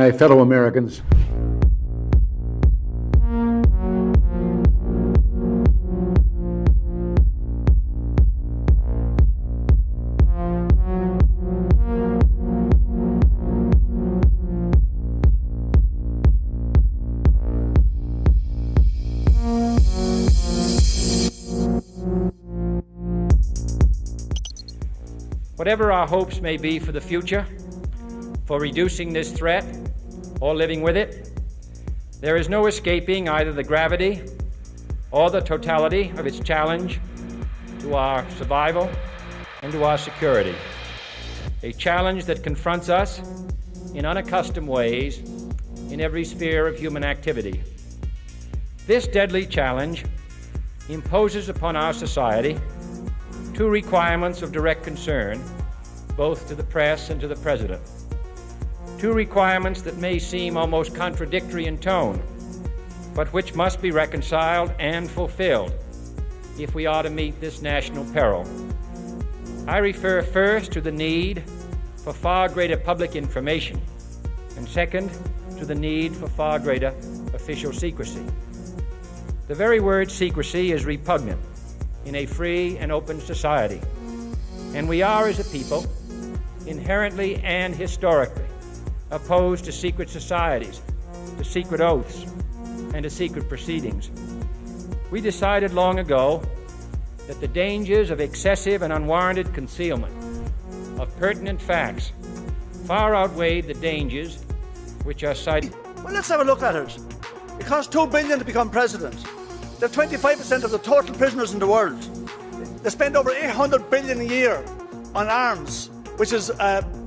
my fellow Americans. Whatever our hopes may be for the future, for reducing this threat or living with it, there is no escaping either the gravity or the totality of its challenge to our survival and to our security. A challenge that confronts us in unaccustomed ways in every sphere of human activity. This deadly challenge imposes upon our society two requirements of direct concern, both to the press and to the President. Two requirements that may seem almost contradictory in tone, but which must be reconciled and fulfilled if we are to meet this national peril. I refer first to the need for far greater public information, and second, to the need for far greater official secrecy. The very word secrecy is repugnant in a free and open society, and we are, as a people, inherently and historically opposed to secret societies, to secret oaths, and to secret proceedings. We decided long ago that the dangers of excessive and unwarranted concealment of pertinent facts far outweighed the dangers which are cited. Well, let's have a look at it. It costs $2 billion to become president. They're 25% of the total prisoners in the world. They spend over $800 billion a year on arms, which is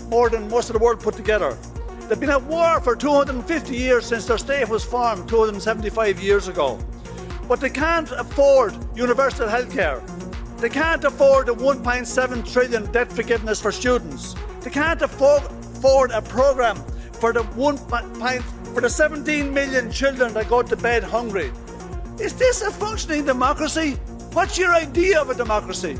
more than most of the world put together. They've been at war for 250 years since their state was formed 275 years ago. But they can't afford universal health care. They can't afford the $1.7 trillion debt forgiveness for students. They can't afford a program for the 17 million children that go to bed hungry. Is this a functioning democracy? What's your idea of a democracy?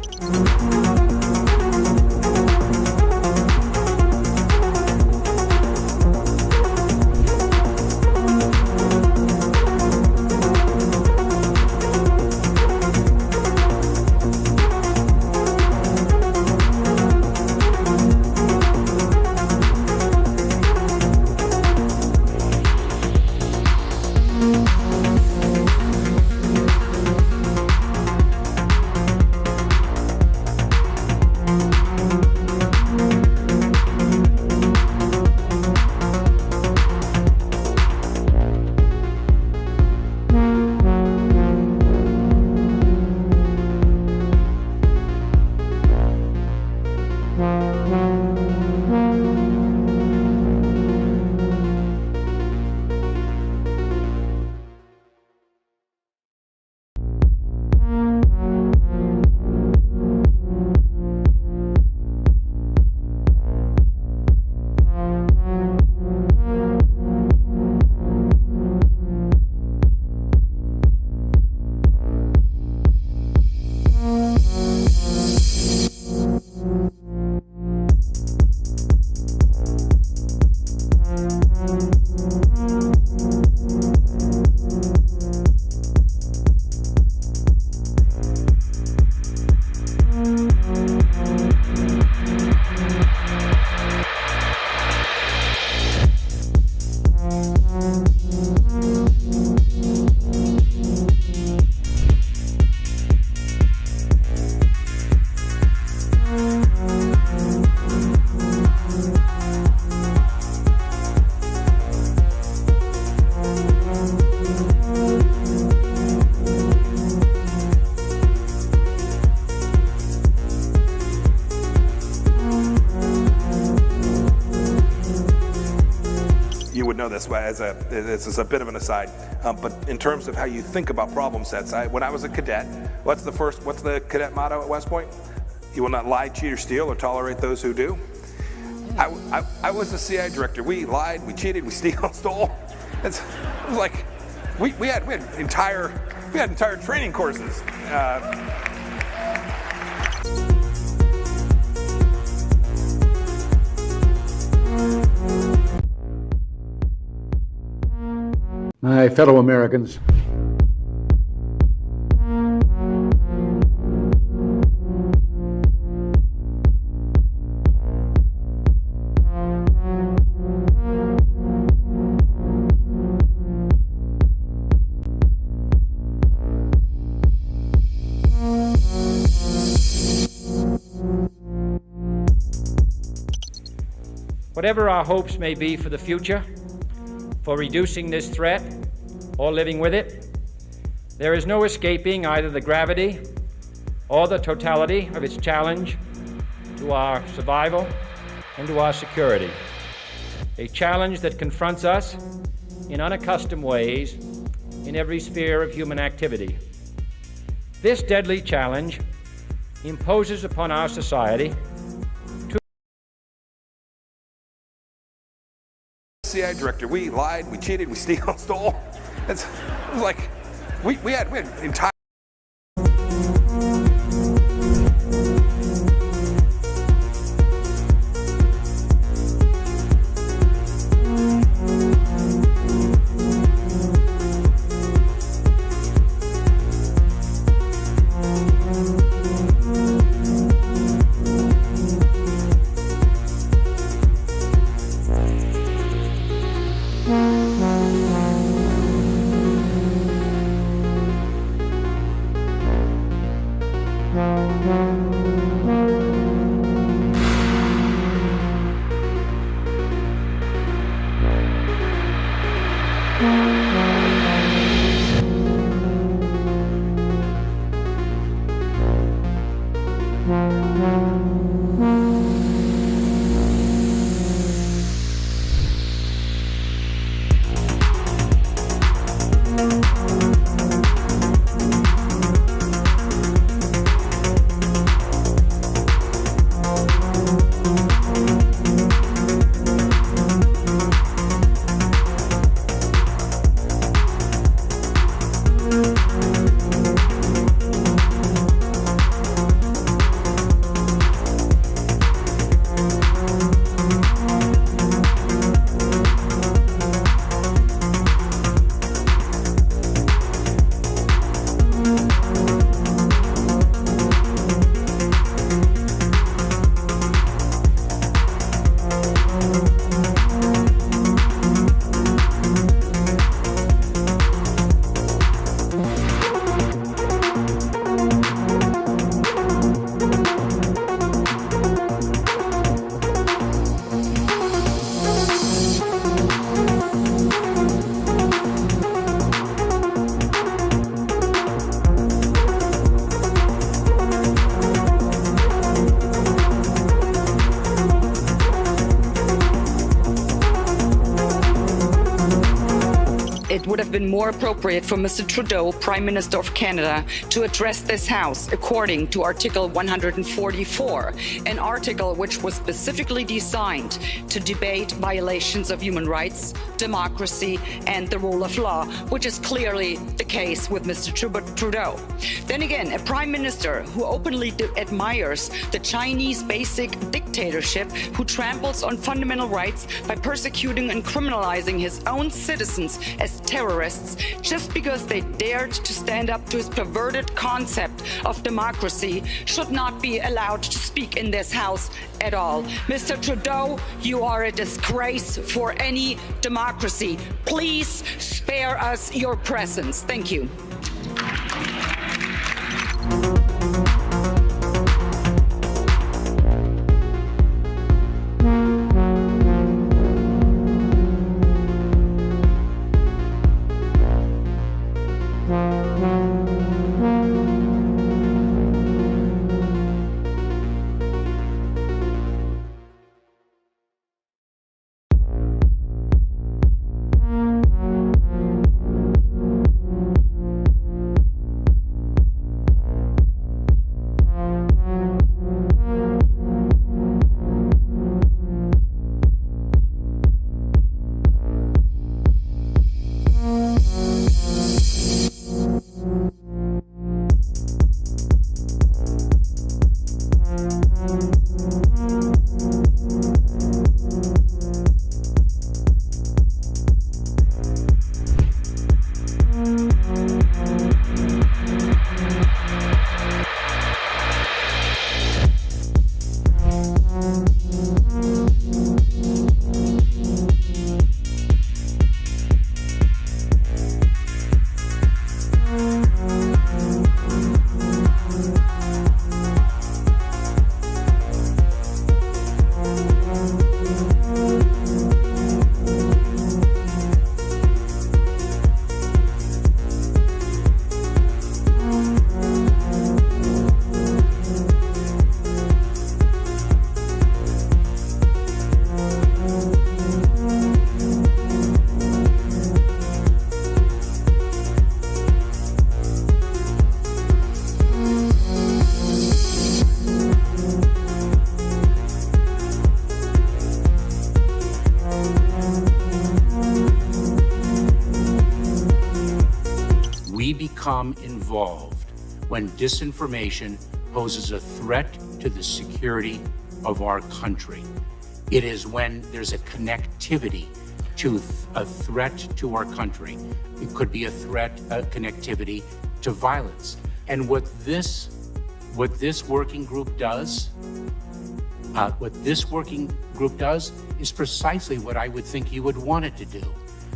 know this this is a bit of an aside, but in terms of how you think about problem sets, when I was a cadet, what's the cadet motto at West Point? You will not lie, cheat, or steal, or tolerate those who do. I was the CI director. We lied, we cheated, we stole. It was like we had entire training courses. My fellow Americans, whatever our hopes may be for the future, for reducing this threat or living with it, there is no escaping either the gravity or the totality of its challenge to our survival and to our security. A challenge that confronts us in unaccustomed ways in every sphere of human activity. This deadly challenge imposes upon our society CIA director, we lied, we cheated, we stole. It was like we had entire. It would have been more appropriate for Mr. Trudeau, Prime Minister of Canada, to address this House according to Article 144, an article which was specifically designed to debate violations of human rights, democracy, and the rule of law, which is clearly the case with Mr. Trudeau. Then again, a Prime Minister who openly admires the Chinese basic dictatorship, who tramples on fundamental rights by persecuting and criminalizing his own citizens as terrorists just because they dared to stand up to his perverted concept of democracy, should not be allowed to speak in this House at all. Mr. Trudeau, you are a disgrace for any democracy. Please spare us your presence. Thank you. become involved when disinformation poses a threat to the security of our country. It is when there's a connectivity to a threat to our country. It could be a threat, a connectivity to violence. And what this working group does, is precisely what I would think you would want it to do,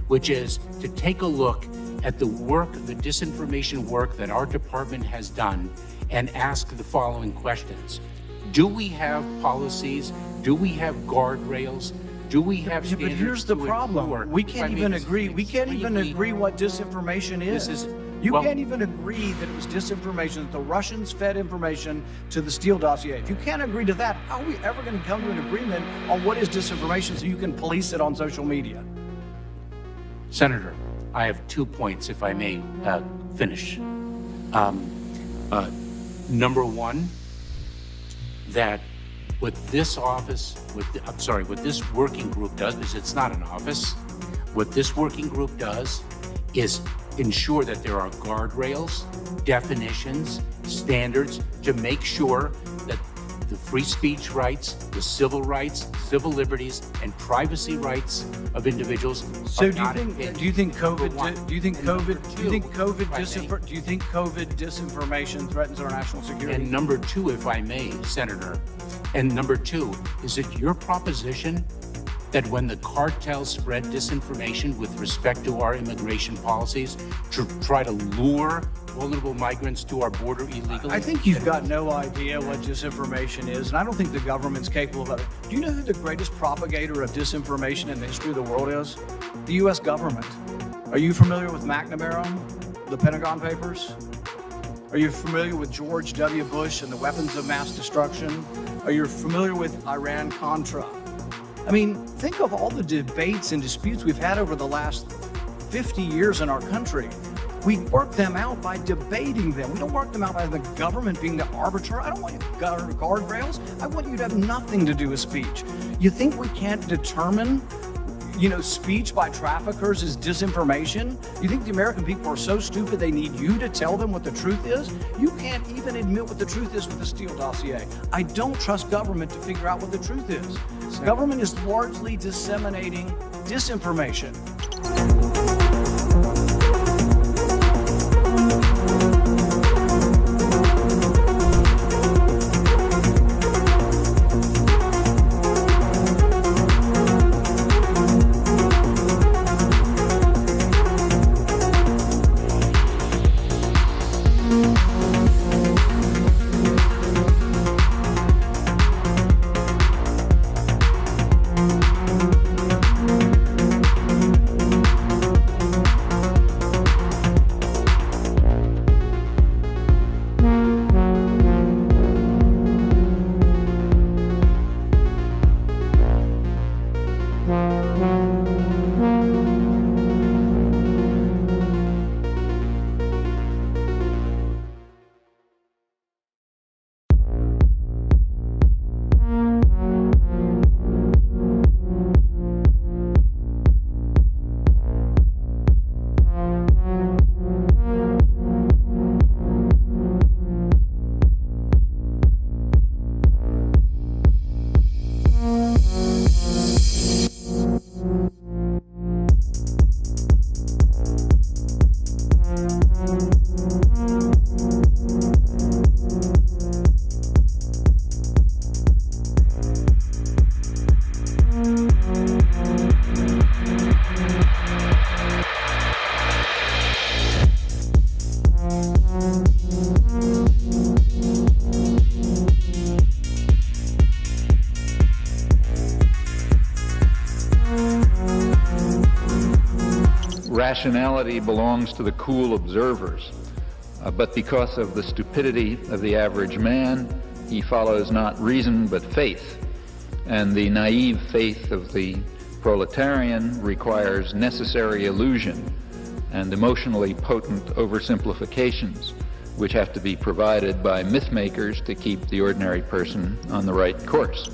which is to take a look at the work, the disinformation work that our department has done and ask the following questions. Do we have policies? Do we have guardrails? Do we have standards? But here's the problem. We can't even agree. We can't even agree what disinformation is. You can't even agree that it was disinformation, that the Russians fed information to the Steele dossier. If you can't agree to that, how are we ever going to come to an agreement on what is disinformation so you can police it on social media? Senator, I have 2 points, if I may finish. Number one, that what this working group does, because it's not an office, what this working group does is ensure that there are guardrails, definitions, standards to make sure that the free speech rights, the civil rights, civil liberties, and privacy rights of individuals So are do not you think COVID disinformation threatens our national security? And number two, if I may, Senator, and number two, is it your proposition that when the cartels spread disinformation with respect to our immigration policies to try to lure vulnerable migrants to our border illegally? I think you've got no idea what disinformation is, and I don't think the government's capable of it. Do you know who the greatest propagator of disinformation in the history of the world is? The U.S. government. Are you familiar with McNamara, the Pentagon Papers? Are you familiar with George W. Bush and the weapons of mass destruction? Are you familiar with Iran-Contra? I mean, think of all the debates and disputes we've had over the last 50 years in our country. We work them out by debating them. We don't work them out by the government being the arbiter. I don't want you to guardrails. I want you to have nothing to do with speech. You think we can't determine, speech by traffickers is disinformation? You think the American people are so stupid they need you to tell them what the truth is? You can't even admit what the truth is with the Steele dossier. I don't trust government to figure out what the truth is. Government is largely disseminating disinformation. Rationality belongs to the cool observers, but because of the stupidity of the average man, he follows not reason but faith, and the naive faith of the proletarian requires necessary illusion and emotionally potent oversimplifications, which have to be provided by myth-makers to keep the ordinary person on the right course.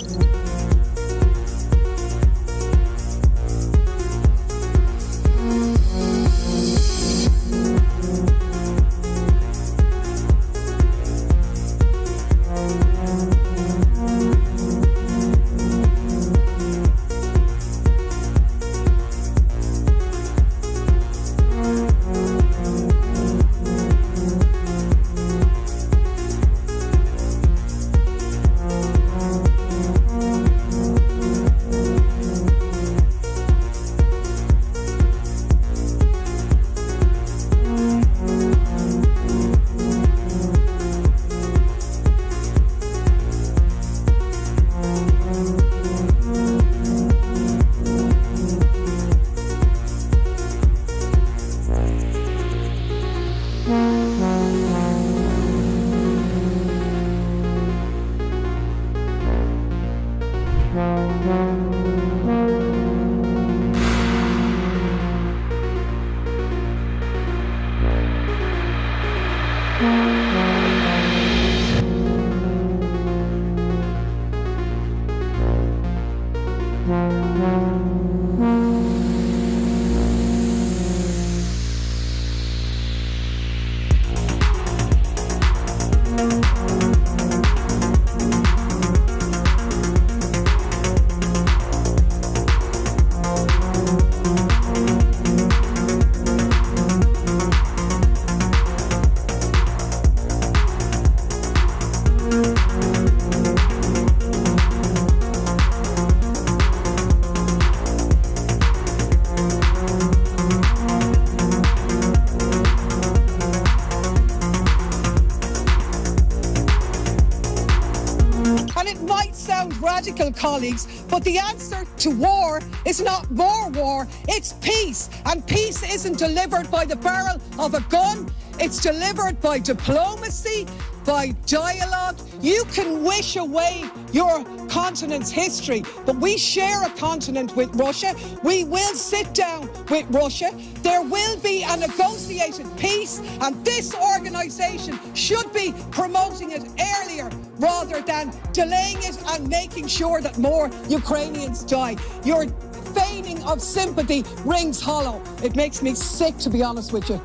political colleagues, but the answer to war is not more war, it's peace. And peace isn't delivered by the barrel of a gun, it's delivered by diplomacy, by dialogue. You can wish away your continent's history, but we share a continent with Russia. We will sit down with Russia. There will be a negotiated peace, and this organisation should be promoting it earlier rather than delaying it and making sure that more Ukrainians die. Your feigning of sympathy rings hollow. It makes me sick, to be honest with you.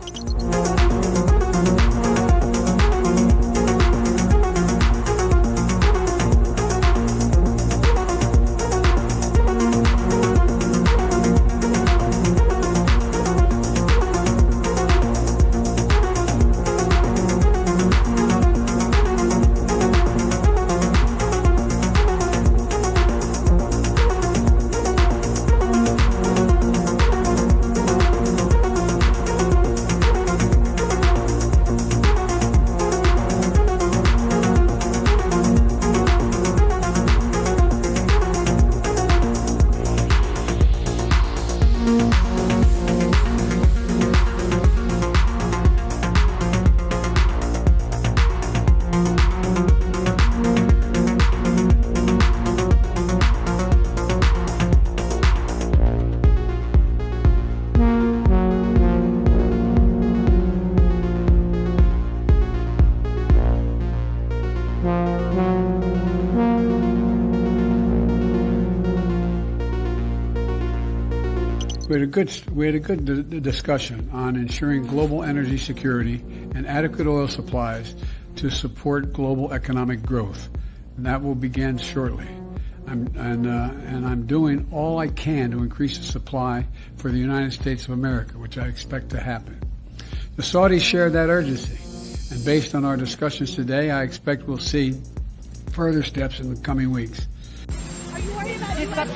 We had a good discussion on ensuring global energy security and adequate oil supplies to support global economic growth. And that will begin shortly. I'm doing all I can to increase the supply for the United States of America, which I expect to happen. The Saudis share that urgency, and based on our discussions today, I expect we'll see further steps in the coming weeks. Are you worried about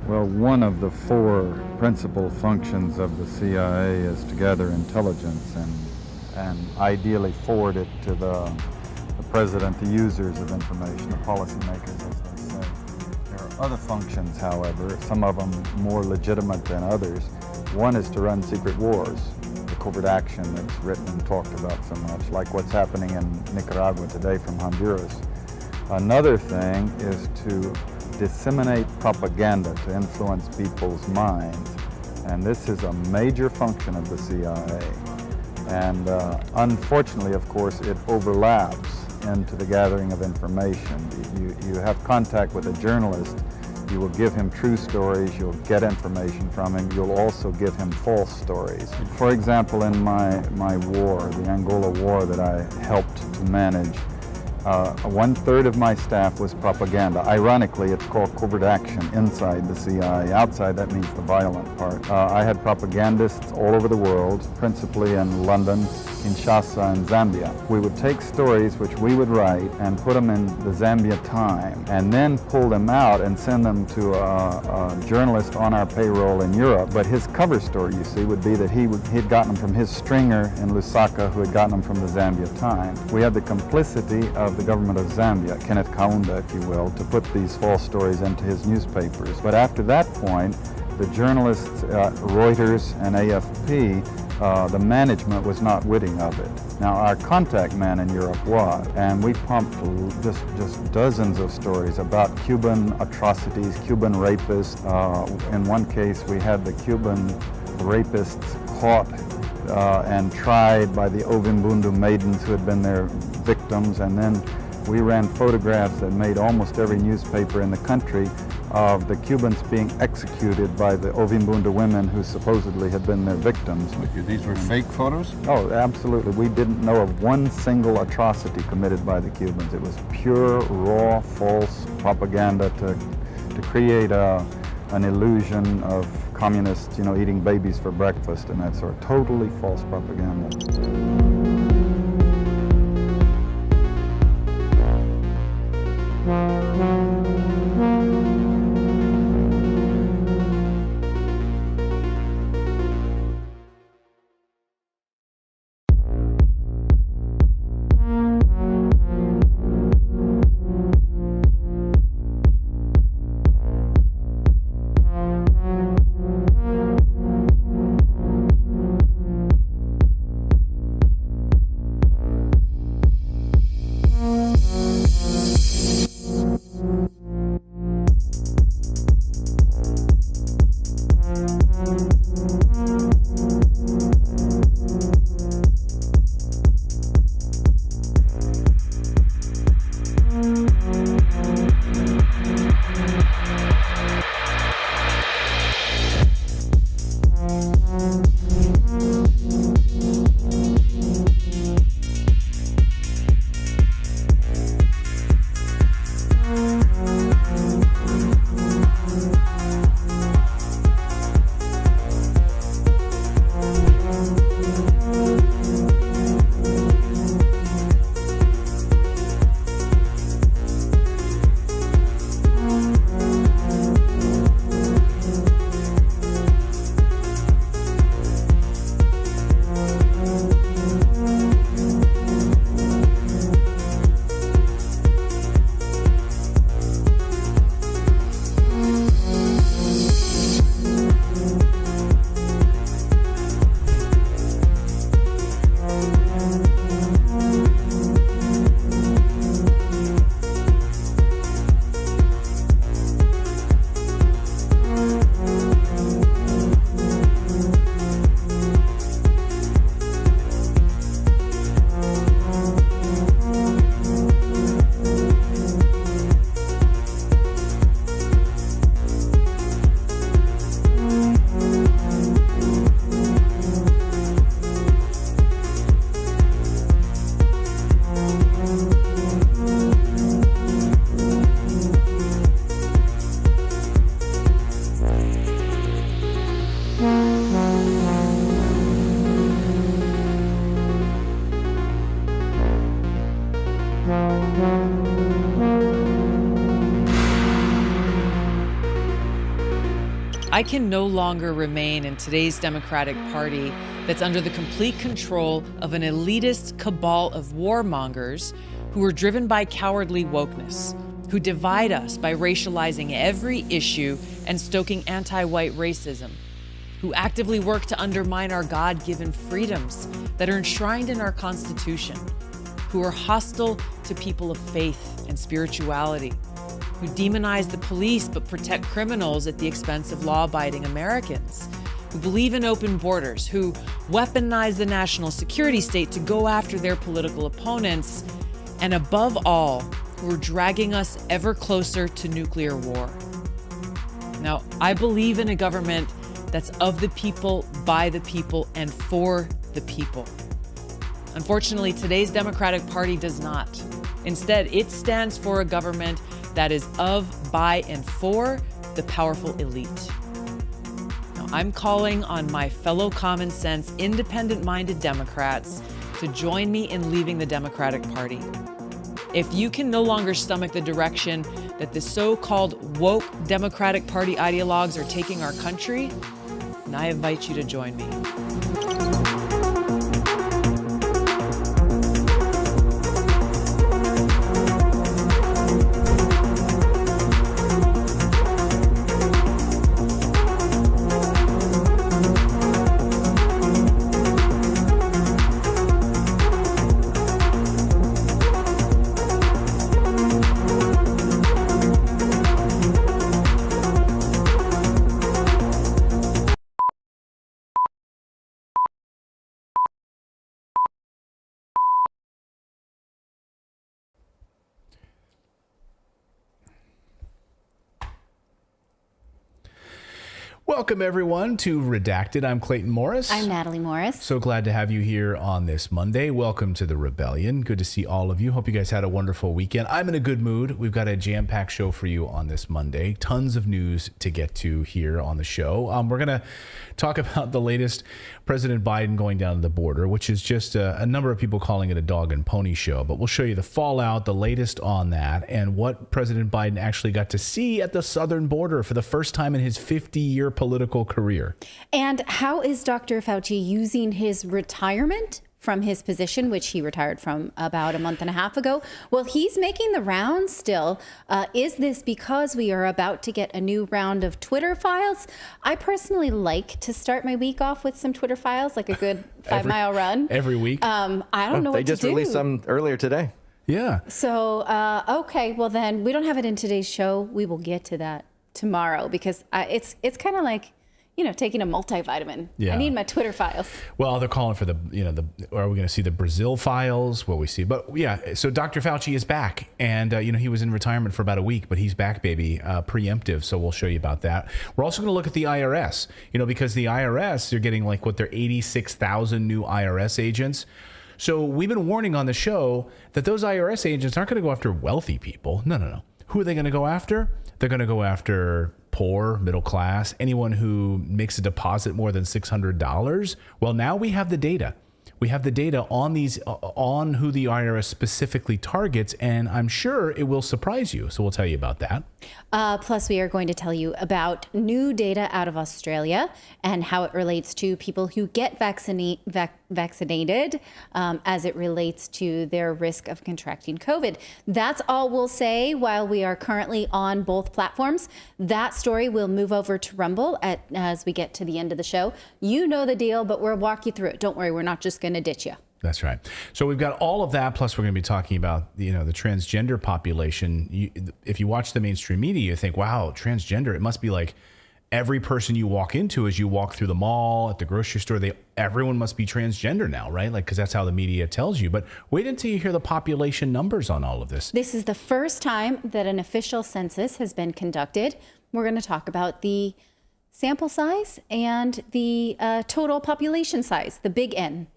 Well, one of the four principal functions of the CIA is to gather intelligence and ideally forward it to the president, the users of information, the policymakers, as they say. There are other functions, however, some of them more legitimate than others. One is to run secret wars, the covert action that's written and talked about so much, like what's happening in Nicaragua today from Honduras. Another thing is to disseminate propaganda to influence people's minds, and this is a major function of the CIA. And unfortunately, of course, it overlaps into the gathering of information. You have contact with a journalist, you will give him true stories, you'll get information from him, you'll also give him false stories. For example, in my war, the Angola war that I helped to manage, 1/3 of my staff was propaganda. Ironically, it's called covert action inside the CIA. Outside, that means the violent part. I had propagandists all over the world, principally in London, Kinshasa, and Zambia. We would take stories which we would write and put them in the Zambia Time, and then pull them out and send them to a journalist on our payroll in Europe. But his cover story, you see, would be that he'd gotten them from his stringer in Lusaka, who had gotten them from the Zambia Time. We had the complicity of the government of Zambia, Kenneth Kaunda, if you will, to put these false stories into his newspapers. But after that point, the journalists, Reuters and AFP, the management was not witting of it. Now, our contact man in Europe was, and we pumped just dozens of stories about Cuban atrocities, Cuban rapists. In one case, we had the Cuban rapists caught and tried by the Ovimbundu maidens who had been their victims, and then we ran photographs that made almost every newspaper in the country of the Cubans being executed by the Ovimbundu women who supposedly had been their victims. These were fake photos? Oh, absolutely. We didn't know of one single atrocity committed by the Cubans. It was pure, raw, false propaganda to create an illusion of communists, eating babies for breakfast and that sort of totally false propaganda. I can no longer remain in today's Democratic Party that's under the complete control of an elitist cabal of warmongers who are driven by cowardly wokeness, who divide us by racializing every issue and stoking anti-white racism, who actively work to undermine our God-given freedoms that are enshrined in our Constitution, who are hostile to people of faith and spirituality, who demonize the police but protect criminals at the expense of law-abiding Americans, who believe in open borders, who weaponize the national security state to go after their political opponents, and above all, who are dragging us ever closer to nuclear war. Now, I believe in a government that's of the people, by the people, and for the people. Unfortunately, today's Democratic Party does not. Instead, it stands for a government that is of, by, and for the powerful elite. Now, I'm calling on my fellow common sense, independent-minded Democrats to join me in leaving the Democratic Party. If you can no longer stomach the direction that the so-called woke Democratic Party ideologues are taking our country, then I invite you to join me. Welcome, everyone, to Redacted. I'm Clayton Morris. I'm Natali Morris. So glad to have you here on this Monday. Welcome to the Rebellion. Good to see all of you. Hope you guys had a wonderful weekend. I'm in a good mood. We've got a jam-packed show for you on this Monday. Tons of news to get to here on the show. We're going to talk about the latest President Biden going down to the border, which is just a number of people calling it a dog and pony show. But we'll show you the fallout, the latest on that, and what President Biden actually got to see at the southern border for the first time in his 50-year political career. And how is Dr. Fauci using his retirement from his position, which he retired from about a month and a half ago? Well, he's making the rounds still. Is this because we are about to get a new round of Twitter files? I personally like to start my week off with some Twitter files, like a good 5 mile run. Every week? I don't know what to do. They just released some earlier today. Yeah. So, okay, well then, we don't have it in today's show. We will get to that tomorrow because it's kind of like, you know, taking a multivitamin. Yeah. I need my Twitter files. Well, they're calling for are we going to see the Brazil files? What we see. But yeah, so Dr. Fauci is back. And, he was in retirement for about a week, but he's back, baby, preemptive. So we'll show you about that. We're also going to look at the IRS, because the IRS, they're getting they're 86,000 new IRS agents. So we've been warning on the show that those IRS agents aren't going to go after wealthy people. No. Who are they going to go after? They're going to go after poor, middle class, anyone who makes a deposit more than $600. Well, now we have the data. We have the data on on who the IRS specifically targets, and I'm sure it will surprise you. So we'll tell you about that. Plus, we are going to tell you about new data out of Australia and how it relates to people who get vaccinated as it relates to their risk of contracting COVID. That's all we'll say while we are currently on both platforms. That story will move over to Rumble as we get to the end of the show. You know the deal, but we'll walk you through it. Don't worry, we're not just going to ditch you. That's right. So we've got all of that, plus we're going to be talking about, the transgender population. If you watch the mainstream media, you think, wow, transgender, it must be like every person you walk into as you walk through the mall, at the grocery store, everyone must be transgender now, right? Because that's how the media tells you. But wait until you hear the population numbers on all of this. This is the first time that an official census has been conducted. We're going to talk about the sample size and the total population size, the big N.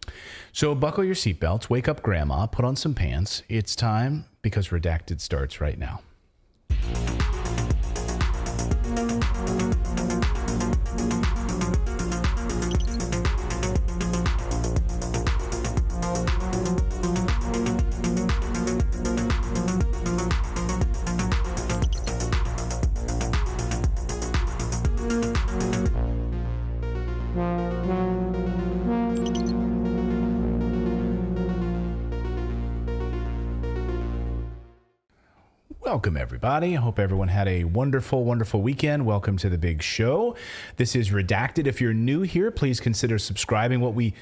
So buckle your seatbelts, wake up grandma, put on some pants. It's time because Redacted starts right now. Welcome, everybody. I hope everyone had a wonderful, wonderful weekend. Welcome to the big show. This is Redacted. If you're new here, please consider subscribing. What we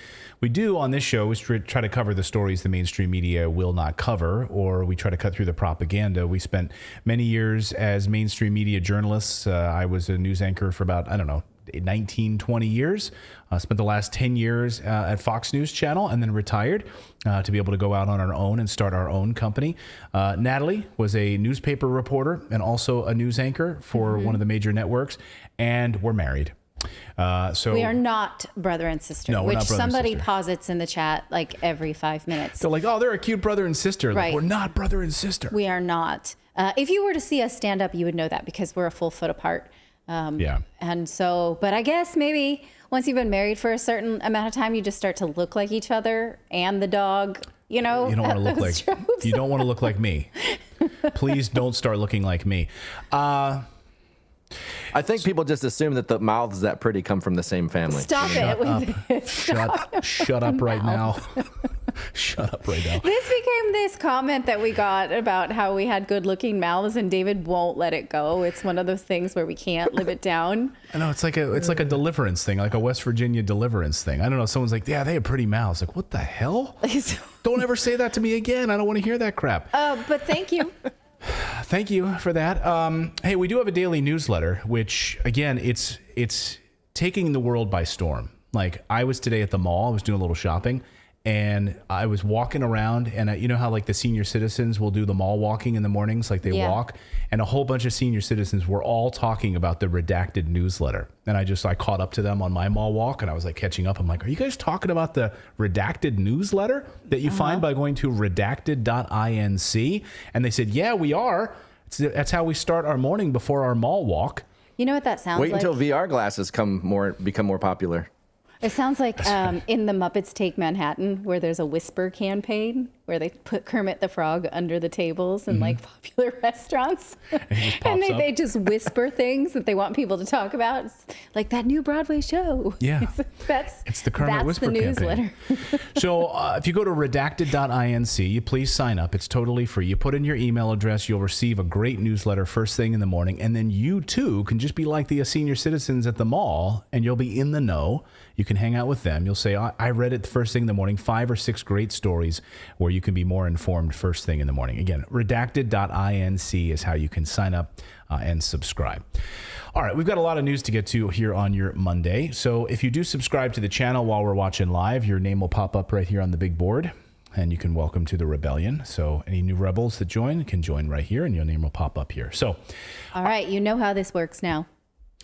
do on this show is try to cover the stories the mainstream media will not cover, or we try to cut through the propaganda. We spent many years as mainstream media journalists. I was a news anchor for about, 19, 20 years. Spent the last 10 years at Fox News Channel and then retired to be able to go out on our own and start our own company. Natali was a newspaper reporter and also a news anchor for one of the major networks, and we're married. So we are not brother and sister, No, we're which not brother and somebody sister. posits in the chat like every 5 minutes. They're like, oh, they're a cute brother and sister. Like, Right. we're not brother and sister. We are not. If you were to see us stand up, you would know that because we're a full foot apart. Yeah. And so, but I guess maybe once you've been married for a certain amount of time, you just start to look like each other and the dog, you know? You don't want to look like tropes. you don't want to look like me. Please don't start looking like me. I think people just assume that the mouths that pretty come from the same family. Stop it with this. Shut up right now. Shut up right now. This became this comment that we got about how we had good looking mouths and David won't let it go. It's one of those things where we can't live it down. I know it's like a deliverance thing, like a West Virginia deliverance thing. I don't know. Someone's like, yeah, they have pretty mouths. Like, what the hell? Don't ever say that to me again. I don't want to hear that crap. But thank you. Thank you for that. Hey, we do have a daily newsletter, which again, it's taking the world by storm. Like I was today at the mall, I was doing a little shopping, and I was walking around, and you know how like the senior citizens will do the mall walking in the mornings, like they walk, and a whole bunch of senior citizens were all talking about the Redacted newsletter. And I caught up to them on my mall walk, and I was like catching up. I'm like, are you guys talking about the Redacted newsletter that you find by going to Redacted.inc? And they said, yeah, we are. That's how we start our morning before our mall walk. You know what that sounds Wait like? until VR glasses become more popular. It sounds like in The Muppets Take Manhattan, where there's a whisper campaign where they put Kermit the Frog under the tables in like popular restaurants. And they just whisper things that they want people to talk about. It's like that new Broadway show. Yeah. It's the Kermit Whisper the newsletter. So if you go to redacted.inc, you please sign up. It's totally free. You put in your email address, you'll receive a great newsletter first thing in the morning. And then you too can just be like the senior citizens at the mall, and you'll be in the know. You can hang out with them. You'll say, I read it the first thing in the morning, 5 or 6 great stories where you can be more informed first thing in the morning. Again, redacted.inc is how you can sign up and subscribe. All right, we've got a lot of news to get to here on your Monday. So if you do subscribe to the channel while we're watching live, your name will pop up right here on the big board, and you can welcome to the rebellion. So any new rebels that join can join right here, and your name will pop up here. So, All right, you know how this works now.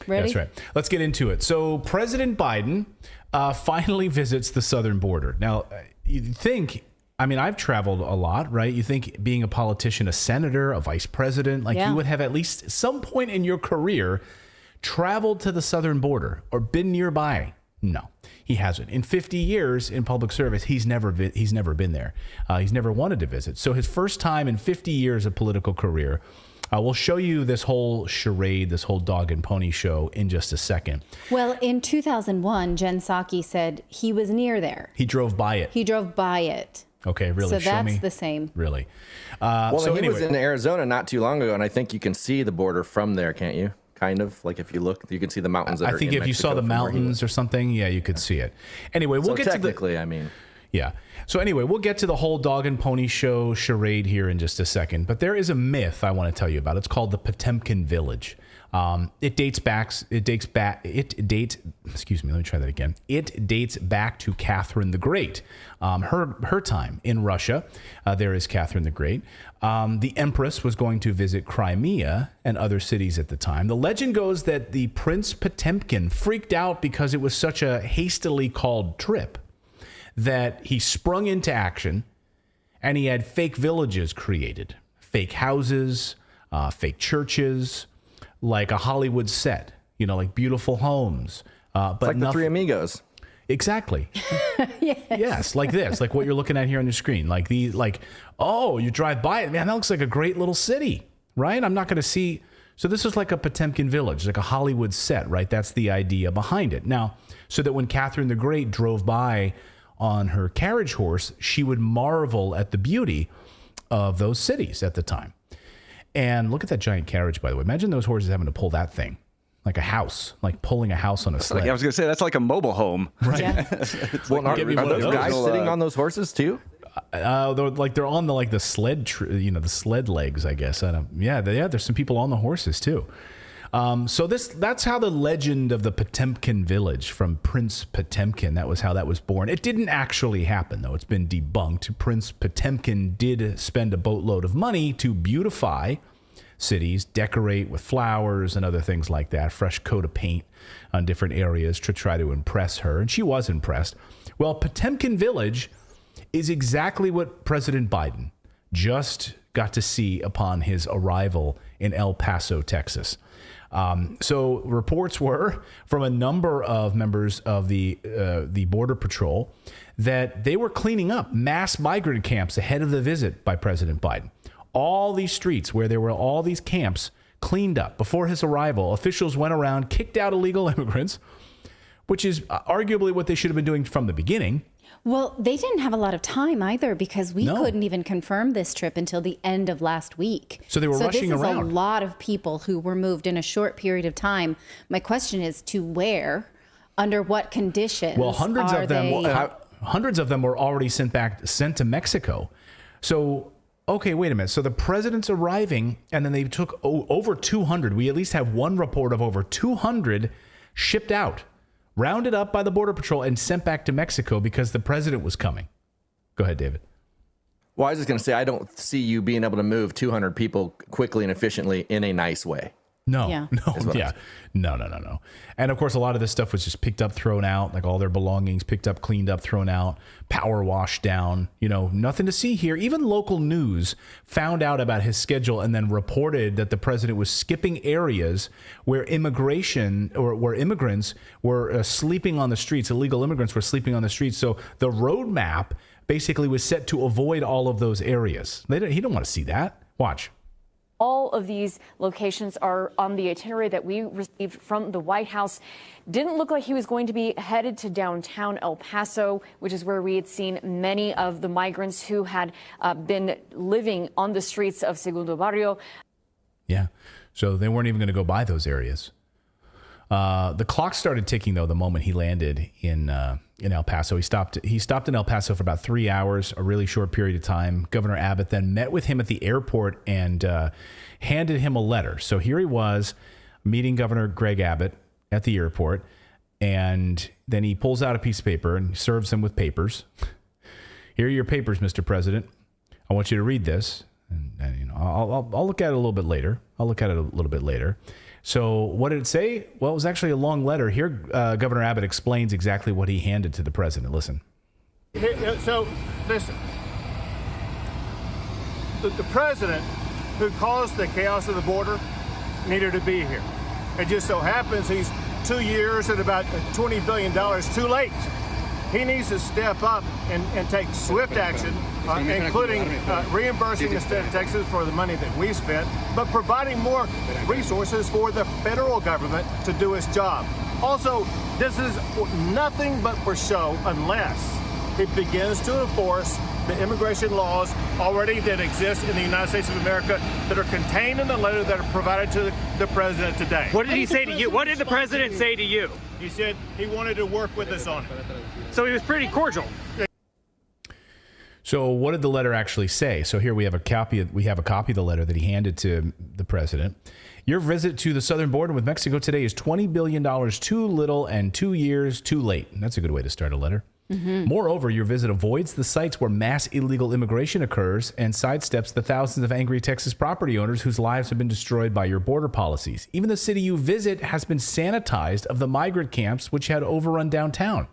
Ready? That's right. Let's get into it. So President Biden finally visits the southern border. Now, you think, I mean, I've traveled a lot, right? You think being a politician, a senator, a vice president, like you would have at least some point in your career traveled to the southern border or been nearby. No, he hasn't. In 50 years in public service, he's never been there. He's never wanted to visit. So his first time in 50 years of political career. We'll show you this whole charade, this whole dog and pony show in just a second. Well, in 2001, Jen Psaki said he was near there. He drove by it. He drove by it. Okay, really? So Show that's me. the same. Really? Well, so he anyway, was in Arizona not too long ago, and I think you can see the border from there, can't you? Kind of. Like if you look, you can see the mountains that I are think in if you saw Mexico the from where he mountains or something, yeah, you could see it. Anyway, we'll So get to the... technically, I mean... Yeah. So anyway, we'll get to the whole dog and pony show charade here in just a second. But there is a myth I want to tell you about. It's called the Potemkin Village. It dates back to Catherine the Great. Her time in Russia. There is Catherine the Great. The Empress was going to visit Crimea and other cities at the time. The legend goes that the Prince Potemkin freaked out because it was such a hastily called trip that he sprung into action, and he had fake villages created, fake houses, fake churches, like a Hollywood set, like beautiful homes. But like the Three Amigos. Exactly. Yes. Yes, like this, like what you're looking at here on your screen. Oh, you drive by it, man, that looks like a great little city, right? I'm not going to see. So this is like a Potemkin village, like a Hollywood set, right? That's the idea behind it. Now, so that when Catherine the Great drove by on her carriage horse, she would marvel at the beauty of those cities at the time. And look at that giant carriage, by the way. Imagine those horses having to pull that thing like a house, like pulling a house on a sled. I was going to say, that's like a mobile home. Right. Yeah. Well, are those guys sitting on those horses too? They're on the sled, the sled legs, I guess. There's some people on the horses too. So that's how the legend of the Potemkin village from Prince Potemkin, that was how that was born. It didn't actually happen, though. It's been debunked. Prince Potemkin did spend a boatload of money to beautify cities, decorate with flowers and other things like that, fresh coat of paint on different areas to try to impress her, and she was impressed. Well, Potemkin Village is exactly what President Biden just got to see upon his arrival in El Paso, Texas. So reports were from a number of members of the Border Patrol that they were cleaning up mass migrant camps ahead of the visit by President Biden. All these streets where there were all these camps cleaned up. Before his arrival, officials went around, kicked out illegal immigrants, which is arguably what they should have been doing from the beginning. Well, they didn't have a lot of time either, because we couldn't even confirm this trip until the end of last week. So they were rushing around. So this is a lot of people who were moved in a short period of time. My question is, to where, under what conditions? Well, hundreds of them were already sent to Mexico. So, okay, wait a minute. So the president's arriving, and then they took over 200. We at least have one report of over 200 shipped out, rounded up by the Border Patrol and sent back to Mexico because the president was coming. Go ahead, David. Well, I was just going to say, I don't see you being able to move 200 people quickly and efficiently in a nice way. No. And of course, a lot of this stuff was just picked up, thrown out, like all their belongings picked up, cleaned up, thrown out, power washed down, nothing to see here. Even local news found out about his schedule and then reported that the president was skipping areas where where immigrants were sleeping on the streets, illegal immigrants were sleeping on the streets. So the roadmap basically was set to avoid all of those areas. He didn't want to see that. Watch. All of these locations are on the itinerary that we received from the White House. Didn't look like he was going to be headed to downtown El Paso, which is where we had seen many of the migrants who had been living on the streets of Segundo Barrio. Yeah, so they weren't even going to go by those areas. The clock started ticking, though, the moment he landed in El Paso. He stopped in El Paso for about 3 hours, a really short period of time. Governor Abbott then met with him at the airport and handed him a letter. So here he was meeting Governor Greg Abbott at the airport, and then he pulls out a piece of paper and serves him with papers. Here are your papers, Mr. President. I want you to read this. And I'll look at it a little bit later. So what did it say? Well, it was actually a long letter. Here, Governor Abbott explains exactly what he handed to the president. Listen. So, listen. The president who caused the chaos of the border needed to be here. It just so happens he's 2 years and about $20 billion too late. He needs to step up and take swift action, including reimbursing the state of Texas for the money that we spent, but providing more resources for the federal government to do its job. Also, this is nothing but for show unless it begins to enforce the immigration laws already that exist in the United States of America that are contained in the letter that are provided to the president today. What did he say to you? What did the president say to you? He said he wanted to work with us on it. So he was pretty cordial. So what did the letter actually say? So here we have a copy of the letter that he handed to the president. Your visit to the southern border with Mexico today is $20 billion too little and 2 years too late. And that's a good way to start a letter. Mm-hmm. Moreover, your visit avoids the sites where mass illegal immigration occurs and sidesteps the thousands of angry Texas property owners whose lives have been destroyed by your border policies. Even the city you visit has been sanitized of the migrant camps which had overrun downtown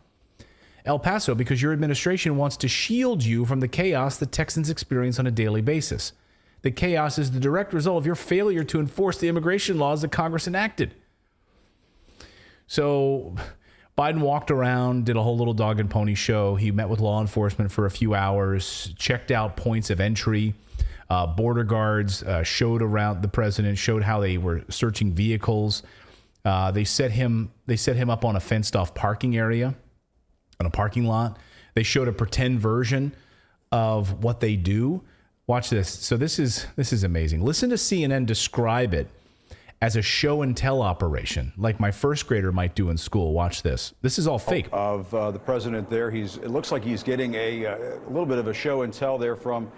El Paso because your administration wants to shield you from the chaos that Texans experience on a daily basis. The chaos is the direct result of your failure to enforce the immigration laws that Congress enacted. So Biden walked around, did a whole little dog and pony show. He met with law enforcement for a few hours, checked out points of entry. Border guards showed around the president, showed how they were searching vehicles. They set him up on a fenced-off parking area, on a parking lot. They showed a pretend version of what they do. Watch this. So this is amazing. Listen to CNN describe it as a show and tell operation, like my first grader might do in school. Watch this. This is all fake. Of the president there, it looks like he's getting a little bit of a show and tell there from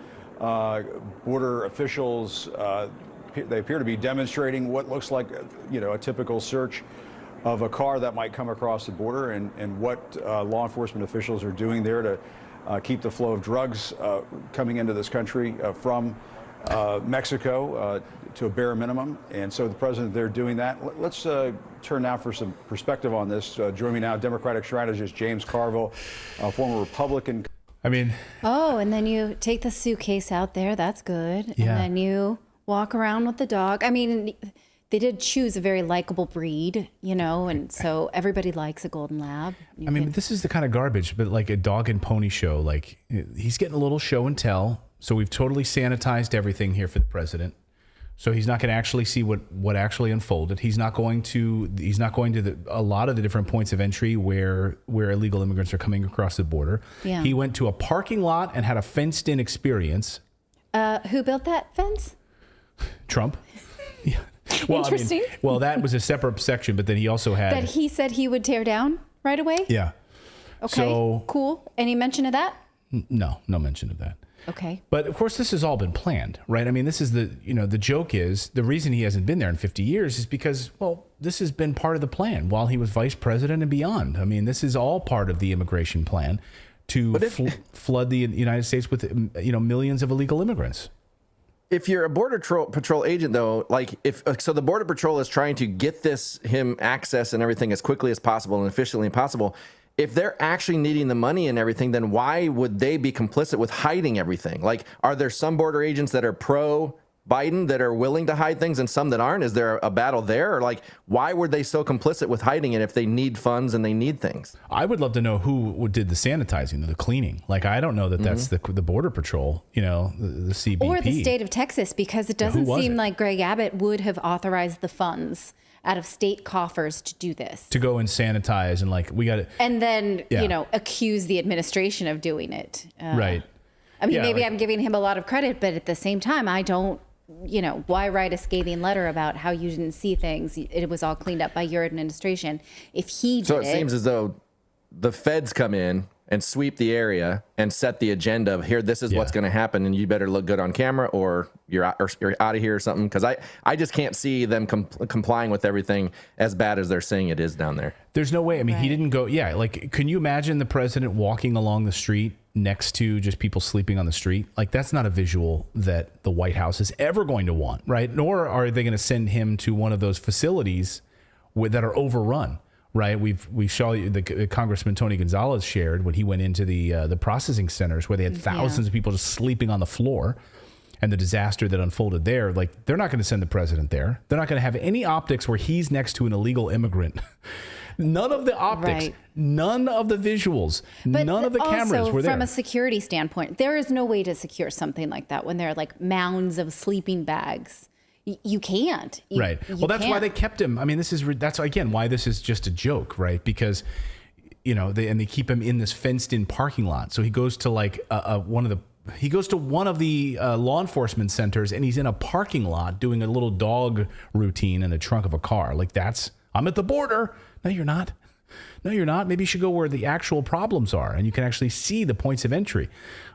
border officials, they appear to be demonstrating what looks like, a typical search of a car that might come across the border, and what law enforcement officials are doing there to keep the flow of drugs coming into this country from Mexico to a bare minimum. And so the president, they're doing that. Let's turn now for some perspective on this. Joining me now, Democratic strategist James Carville, former Republican. Oh, and then you take the suitcase out there. That's good. Yeah. And then you walk around with the dog. I mean, they did choose a very likable breed, and so everybody likes a golden lab. This is the kind of garbage, but like a dog and pony show, like he's getting a little show and tell. So we've totally sanitized everything here for the president. So he's not going to actually see what actually unfolded. He's not going to a lot of the different points of entry where illegal immigrants are coming across the border. Yeah. He went to a parking lot and had a fenced in experience. Who built that fence? Trump. Yeah. Well, Interesting. That was a separate section, but then he also had. That he said he would tear down right away? Yeah. Okay, cool. Any mention of that? No mention of that. Okay. But of course, this has all been planned, right? This is the joke is the reason he hasn't been there in 50 years is because, this has been part of the plan while he was vice president and beyond. This is all part of the immigration plan to flood the United States with, millions of illegal immigrants. If you're a border patrol agent, though, so the border patrol is trying to get him access and everything as quickly as possible and efficiently as possible. If they're actually needing the money and everything, then why would they be complicit with hiding everything? Like, are there some border agents that are pro-Biden that are willing to hide things and some that aren't? Is there a battle there? Or why were they so complicit with hiding it if they need funds and they need things? I would love to know who did the sanitizing, the cleaning. I don't know that that's the border patrol, the CBP. Or the state of Texas, because it doesn't seem like Greg Abbott would have authorized the funds out of state coffers to do this. To go and sanitize and we got it. And then, accuse the administration of doing it. Right. Maybe I'm giving him a lot of credit, but at the same time, I don't, why write a scathing letter about how you didn't see things? It was all cleaned up by your administration. If he did So it seems as though the feds come in and sweep the area and set the agenda of here, this is what's going to happen, and you better look good on camera or you're out of here or something. Because I just can't see them complying with everything as bad as they're saying it is down there. There's no way. He didn't go. Yeah. Can you imagine the president walking along the street next to just people sleeping on the street? That's not a visual that the White House is ever going to want, right? Nor are they going to send him to one of those facilities that are overrun. Right, we saw the Congressman Tony Gonzalez shared when he went into the processing centers where they had thousands of people just sleeping on the floor, and the disaster that unfolded there. They're not going to send the president there. They're not going to have any optics where he's next to an illegal immigrant. None of the optics, none of the visuals, none of the cameras were there. From a security standpoint, there is no way to secure something like that when there are mounds of sleeping bags. You can't. Right. Well, that's why they kept him. That's again why this is just a joke, right? Because, they keep him in this fenced-in parking lot. So he goes to one of the law enforcement centers, and he's in a parking lot doing a little dog routine in the trunk of a car. I'm at the border. No, you're not. No, you're not. Maybe you should go where the actual problems are, and you can actually see the points of entry.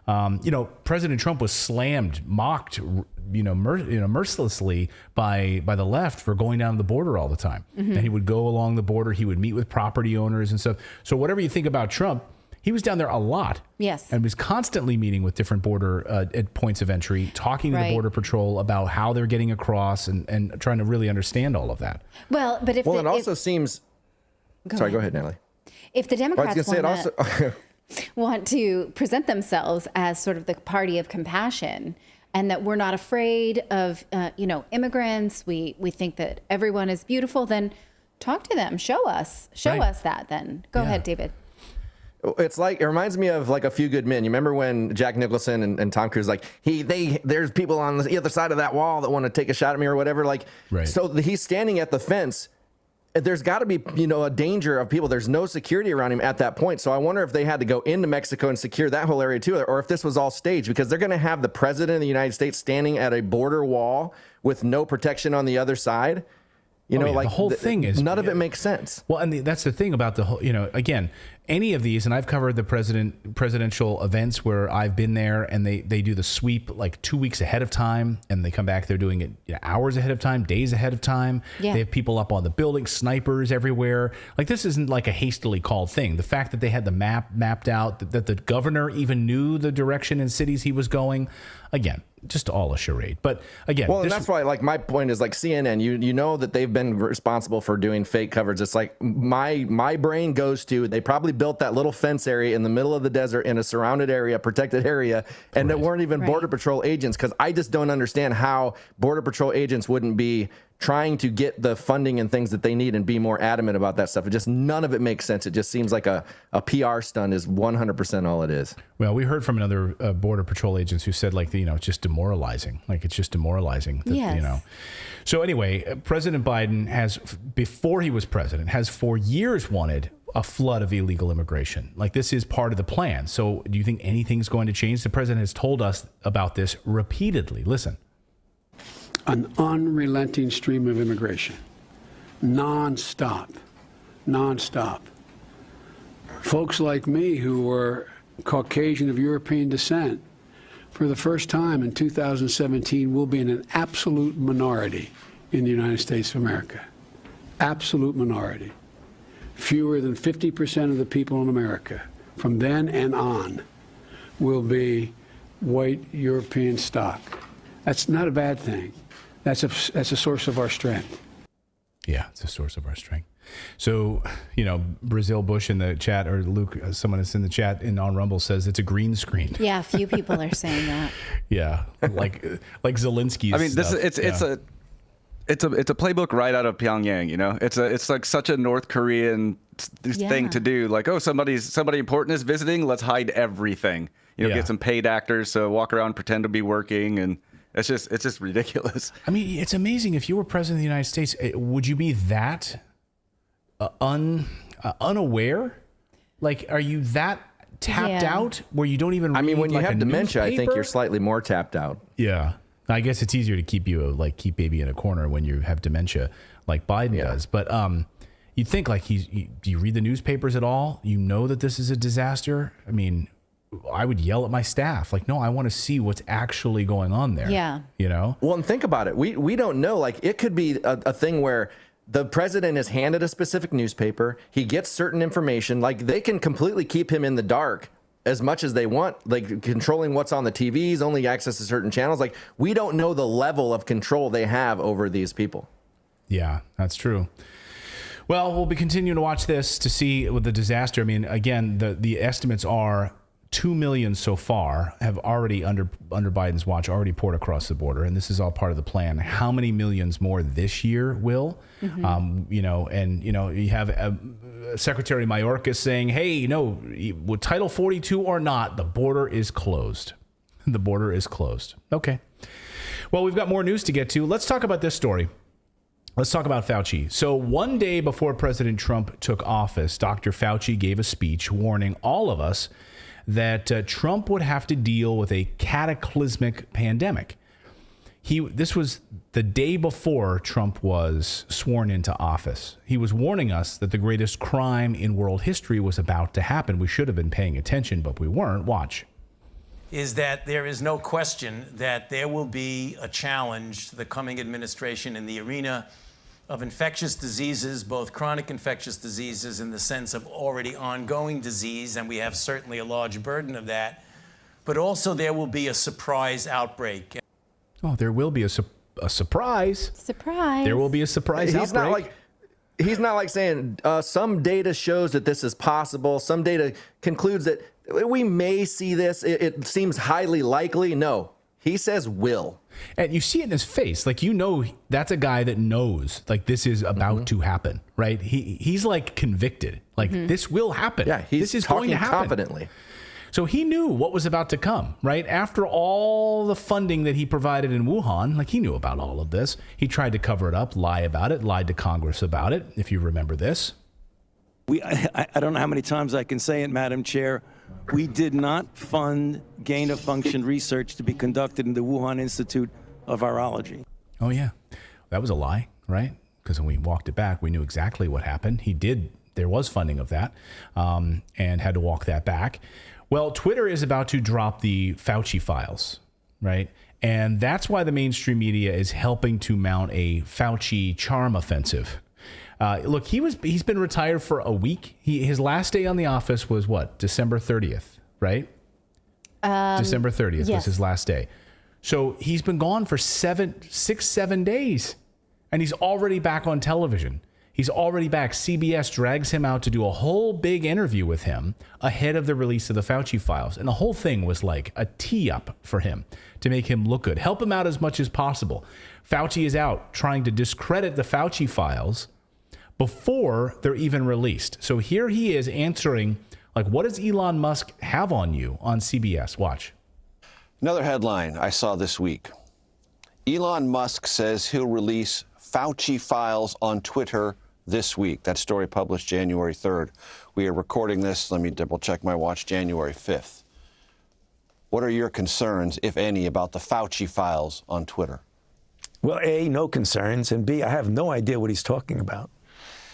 President Trump was slammed, mocked, mercilessly by the left for going down the border all the time. Mm-hmm. And he would go along the border. He would meet with property owners and stuff. So whatever you think about Trump, he was down there a lot. Yes. And was constantly meeting with different border at points of entry, talking to the Border Patrol about how they're getting across and trying to really understand all of that. Well, but if it also seems. Sorry, go ahead, Natalie. If the Democrats want to present themselves as sort of the party of compassion, and that we're not afraid of, immigrants, we think that everyone is beautiful, then talk to them, show us that. Then go ahead, David. It's it reminds me of A Few Good Men. You remember when Jack Nicholson and Tom Cruise, there's people on the other side of that wall that want to take a shot at me or whatever. So he's standing at the fence. There's got to be, a danger of people. There's no security around him at that point. So I wonder if they had to go into Mexico and secure that whole area too, or if this was all staged, because they're going to have the president of the United States standing at a border wall with no protection on the other side. You know, like the whole thing is none of it makes sense. Well, and that's the thing about the whole, again, any of these, and I've covered the presidential events where I've been there, and they do the sweep like 2 weeks ahead of time, and they come back, they're doing it hours ahead of time, days ahead of time. Yeah. They have people up on the building, snipers everywhere. Like, this isn't like a hastily called thing. The fact that they had the map mapped out, that the governor even knew the direction and cities he was going, again, just all a charade. But again, well, and that's why, like, my point is, like, CNN, you know that they've been responsible for doing fake coverage. It's like my brain goes to, they probably built that little fence area in the middle of the desert in a surrounded area, protected area, and it weren't even Border Patrol agents, because I just don't understand how Border Patrol agents wouldn't be trying to get the funding and things that they need and be more adamant about that stuff. It just, none of it makes sense. It just seems like a PR stunt is 100% all it is. Well, we heard from another Border Patrol agents who said, like, it's just demoralizing. Like, it's just demoralizing. That, Yes. So anyway, President Biden has, before he was president, has for years wanted a flood of illegal immigration. Like, this is part of the plan. So do you think anything's going to change? The president has told us about this repeatedly. Listen. An unrelenting stream of immigration, nonstop. Folks like me who were Caucasian of European descent, for the first time in 2017, will be in an absolute minority in the United States of America. Absolute minority. Fewer than 50% of the people in America from then and on will be white European stock. That's not a bad thing. That's a source of our strength. Yeah, it's a source of our strength. So, Brazil Bush in the chat, or Luke, someone that's in the chat in on Rumble, says it's a green screen. Yeah, a few people are saying that. Yeah, like Zelensky's. I mean, it's a playbook right out of Pyongyang. It's like such a North Korean thing to do. Like, oh, somebody important is visiting. Let's hide everything. Get some paid actors to walk around, pretend to be working, and it's just ridiculous. I mean, it's amazing. If you were president of the United States, would you be that unaware? Like, are you that tapped out where you don't even read, I mean, when you have dementia, newspaper? I think you're slightly more tapped out. Yeah. I guess it's easier to keep baby in a corner when you have dementia like Biden does. But you'd think, like, do you read the newspapers at all? You know that this is a disaster? I mean, I would yell at my staff, like, no, I want to see what's actually going on there. Yeah. Well, and think about it. We don't know. Like, it could be a thing where the president is handed a specific newspaper. He gets certain information. Like, they can completely keep him in the dark as much as they want, like controlling what's on the TVs, only access to certain channels. Like, we don't know the level of control they have over these people. Yeah, that's true. Well, we'll be continuing to watch this to see with the disaster. I mean, again, the estimates are 2 million so far have already, under Biden's watch, already poured across the border, and this is all part of the plan. How many millions more this year will? Mm-hmm. You have Secretary Mayorkas saying, "Hey, with Title 42 or not, the border is closed. The border is closed." Okay. Well, we've got more news to get to. Let's talk about this story. Let's talk about Fauci. So one day before President Trump took office, Dr. Fauci gave a speech warning all of us that Trump would have to deal with a cataclysmic pandemic. This was the day before Trump was sworn into office. He was warning us that the greatest crime in world history was about to happen. We should have been paying attention, but we weren't. Watch. Is that there is no question that there will be a challenge to the coming administration in the arena of infectious diseases, both chronic infectious diseases in the sense of already ongoing disease, and we have certainly a large burden of that, but also there will be a surprise outbreak. Oh, there will be a surprise. Surprise. There will be a surprise outbreak. He's not like saying some data shows that this is possible. Some data concludes that we may see this. It seems highly likely. No, he says will. And you see it in his face. Like, that's a guy that knows, like, this is about to happen, right? He's like convicted. Like, this will happen. Yeah, this is going to happen. Confidently. So he knew what was about to come, right? After all the funding that he provided in Wuhan, like, he knew about all of this. He tried to cover it up, lie about it, lied to Congress about it, if you remember this. I don't know how many times I can say it, Madam Chair. We did not fund gain-of-function research to be conducted in the Wuhan Institute of Virology. Oh, yeah. That was a lie, right? because when we walked it back, we knew exactly what happened. There was funding of that, and had to walk that back. Well, Twitter is about to drop the Fauci Files, right? And that's why the mainstream media is helping to mount a Fauci charm offensive. Look, he's been retired for a week. His last day on the office was what? December 30th, right? December 30th was his last day. So he's been gone for 7 days, and he's already back on television. He's already back. CBS drags him out to do a whole big interview with him ahead of the release of the Fauci Files. And the whole thing was like a tee up for him to make him look good, help him out as much as possible. Fauci is out trying to discredit the Fauci Files before they're even released. So here he is answering, like, what does Elon Musk have on you on CBS? Watch. Another headline I saw this week. Elon Musk says he'll release Fauci Files on Twitter this week. That story published January 3rd. We are recording this, let me double check my watch, January 5th. What are your concerns, if any, about the Fauci Files on Twitter? Well, A, no concerns, and B, I have no idea what he's talking about.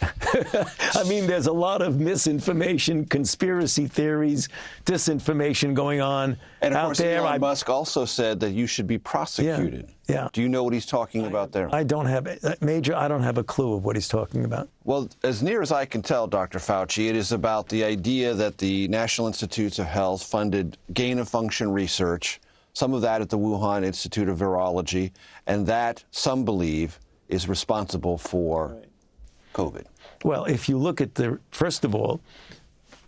I mean, there's a lot of misinformation, conspiracy theories, disinformation going on and of out course, there. Elon Musk also said that you should be prosecuted. Yeah. Do you know what he's talking about there? I don't have a clue of what he's talking about. Well, as near as I can tell, Dr. Fauci, it is about the idea that the National Institutes of Health funded gain-of-function research, some of that at the Wuhan Institute of Virology, and that, some believe, is responsible for COVID. Well, if you look at first of all,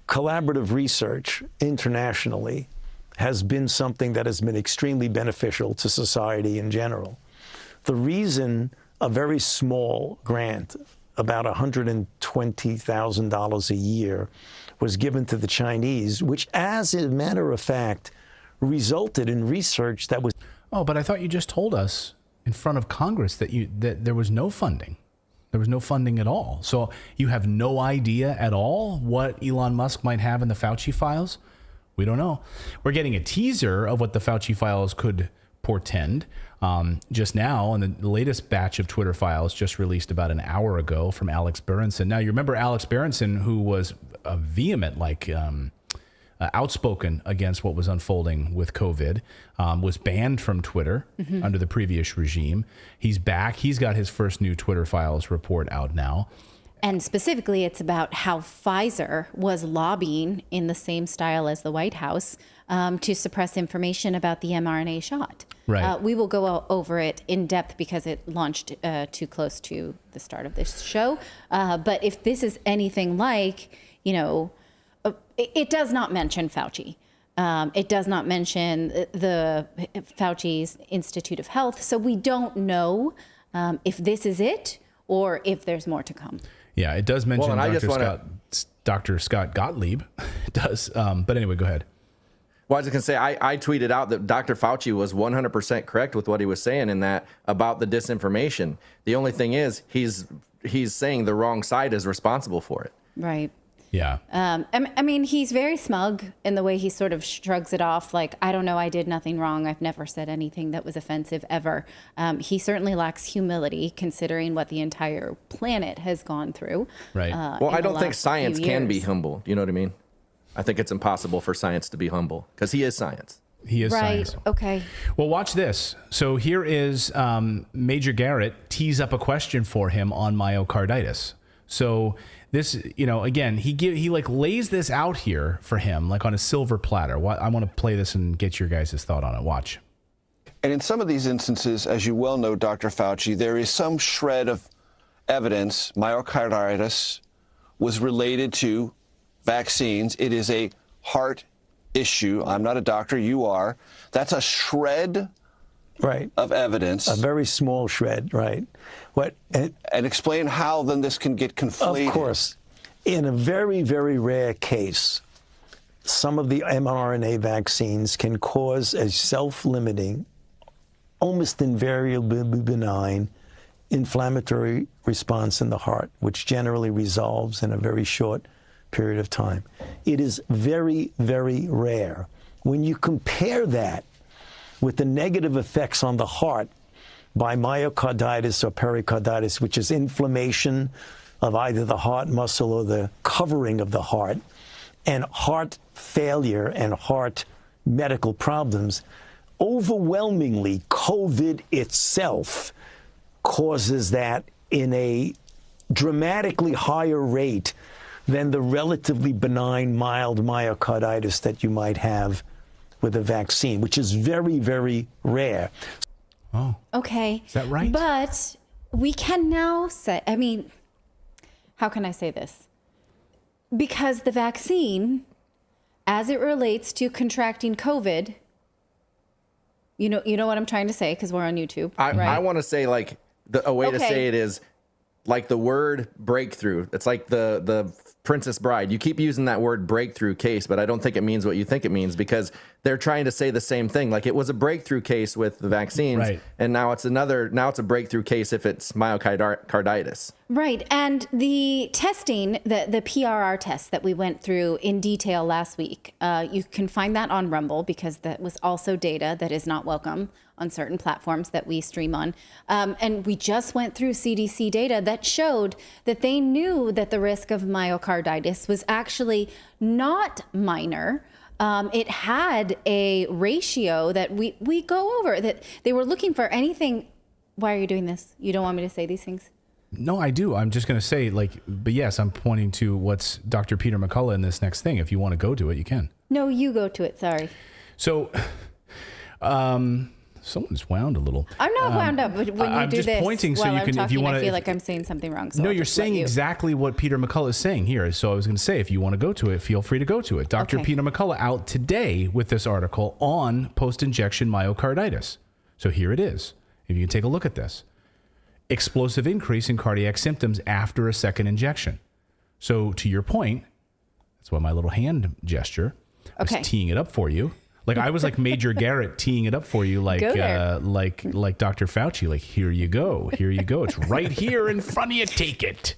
collaborative research internationally has been something that has been extremely beneficial to society in general. The reason a very small grant, about $120,000 a year, was given to the Chinese, which, as a matter of fact, resulted in research that was... Oh, but I thought you just told us in front of Congress that there was no funding. There was no funding at all. So you have no idea at all what Elon Musk might have in the Fauci Files? We don't know. We're getting a teaser of what the Fauci Files could portend just now, and the latest batch of Twitter files just released about an hour ago from Alex Berenson. Now, you remember Alex Berenson, who was a vehement, outspoken against what was unfolding with COVID, was banned from Twitter under the previous regime. He's back. He's got his first new Twitter Files report out now. And specifically, it's about how Pfizer was lobbying in the same style as the White House to suppress information about the mRNA shot. Right. We will go over it in depth because it launched too close to the start of this show. But if this is anything like, it does not mention Fauci. It does not mention the Fauci's Institute of Health. So we don't know if this is it or if there's more to come. Yeah, it does mention Dr. Scott Gottlieb. It does. But anyway, go ahead. Well, I was going to say, I tweeted out that Dr. Fauci was 100% correct with what he was saying in that about the disinformation. The only thing is he's saying the wrong side is responsible for it. Right. Yeah. I mean, he's very smug in the way he sort of shrugs it off like, I don't know, I did nothing wrong. I've never said anything that was offensive ever. He certainly lacks humility considering what the entire planet has gone through. Right. Well, I don't think science can be humble. You know what I mean? I think it's impossible for science to be humble because he is science. He is science. Right. Okay. Well, watch this. So here is Major Garrett tees up a question for him on myocarditis. So this, again, he lays this out here for him, like on a silver platter. I want to play this and get your guys' thought on it. Watch. And in some of these instances, as you well know, Dr. Fauci, there is some shred of evidence myocarditis was related to vaccines. It is a heart issue. I'm not a doctor. You are. That's a shred of evidence. A very small shred, right. And explain how then this can get conflated. Of course. In a very, very rare case, some of the mRNA vaccines can cause a self-limiting, almost invariably benign, inflammatory response in the heart, which generally resolves in a very short period of time. It is very, very rare. When you compare that with the negative effects on the heart by myocarditis or pericarditis, which is inflammation of either the heart muscle or the covering of the heart, and heart failure and heart medical problems, overwhelmingly COVID itself causes that in a dramatically higher rate than the relatively benign mild myocarditis that you might have with a vaccine, which is very, very rare. Oh. Okay. Is that right? But we can now say, I mean, how can I say this? Because the vaccine, as it relates to contracting COVID, you know what I'm trying to say, because we're on YouTube. I want to say, like, a way to say it is like the word breakthrough. It's like the Princess Bride. You keep using that word breakthrough case, but I don't think it means what you think it means, because they're trying to say the same thing. Like, it was a breakthrough case with the vaccines, right, and now it's a breakthrough case if it's myocarditis. Right. And the testing, the PRR test that we went through in detail last week, you can find that on Rumble, because that was also data that is not welcome on certain platforms that we stream on. And we just went through CDC data that showed that they knew that the risk of myocarditis was actually not minor. It had a ratio that we go over, that they were looking for anything. Why are you doing this? You don't want me to say these things? No, I do. I'm just going to say, but yes, I'm pointing to what's Dr. Peter McCullough in this next thing. If you want to go to it, you can. No, you go to it. Sorry. So, someone's wound a little. I'm not wound up, but when you do just this pointing so while you I'm can, talking, if you want I feel like I'm saying something wrong. So no, I'll you're just let saying you. exactly what Peter McCullough is saying here. So I was going to say, if you want to go to it, feel free to go to it. Dr. Okay. Peter McCullough out today with this article on post-injection myocarditis. So here it is. If you can take a look at this. Explosive increase in cardiac symptoms after a second injection. So to your point, that's why my little hand gesture was teeing it up for you. Like, I was like Major Garrett teeing it up for you, like Dr. Fauci. Like, here you go, It's right here in front of you. Take it.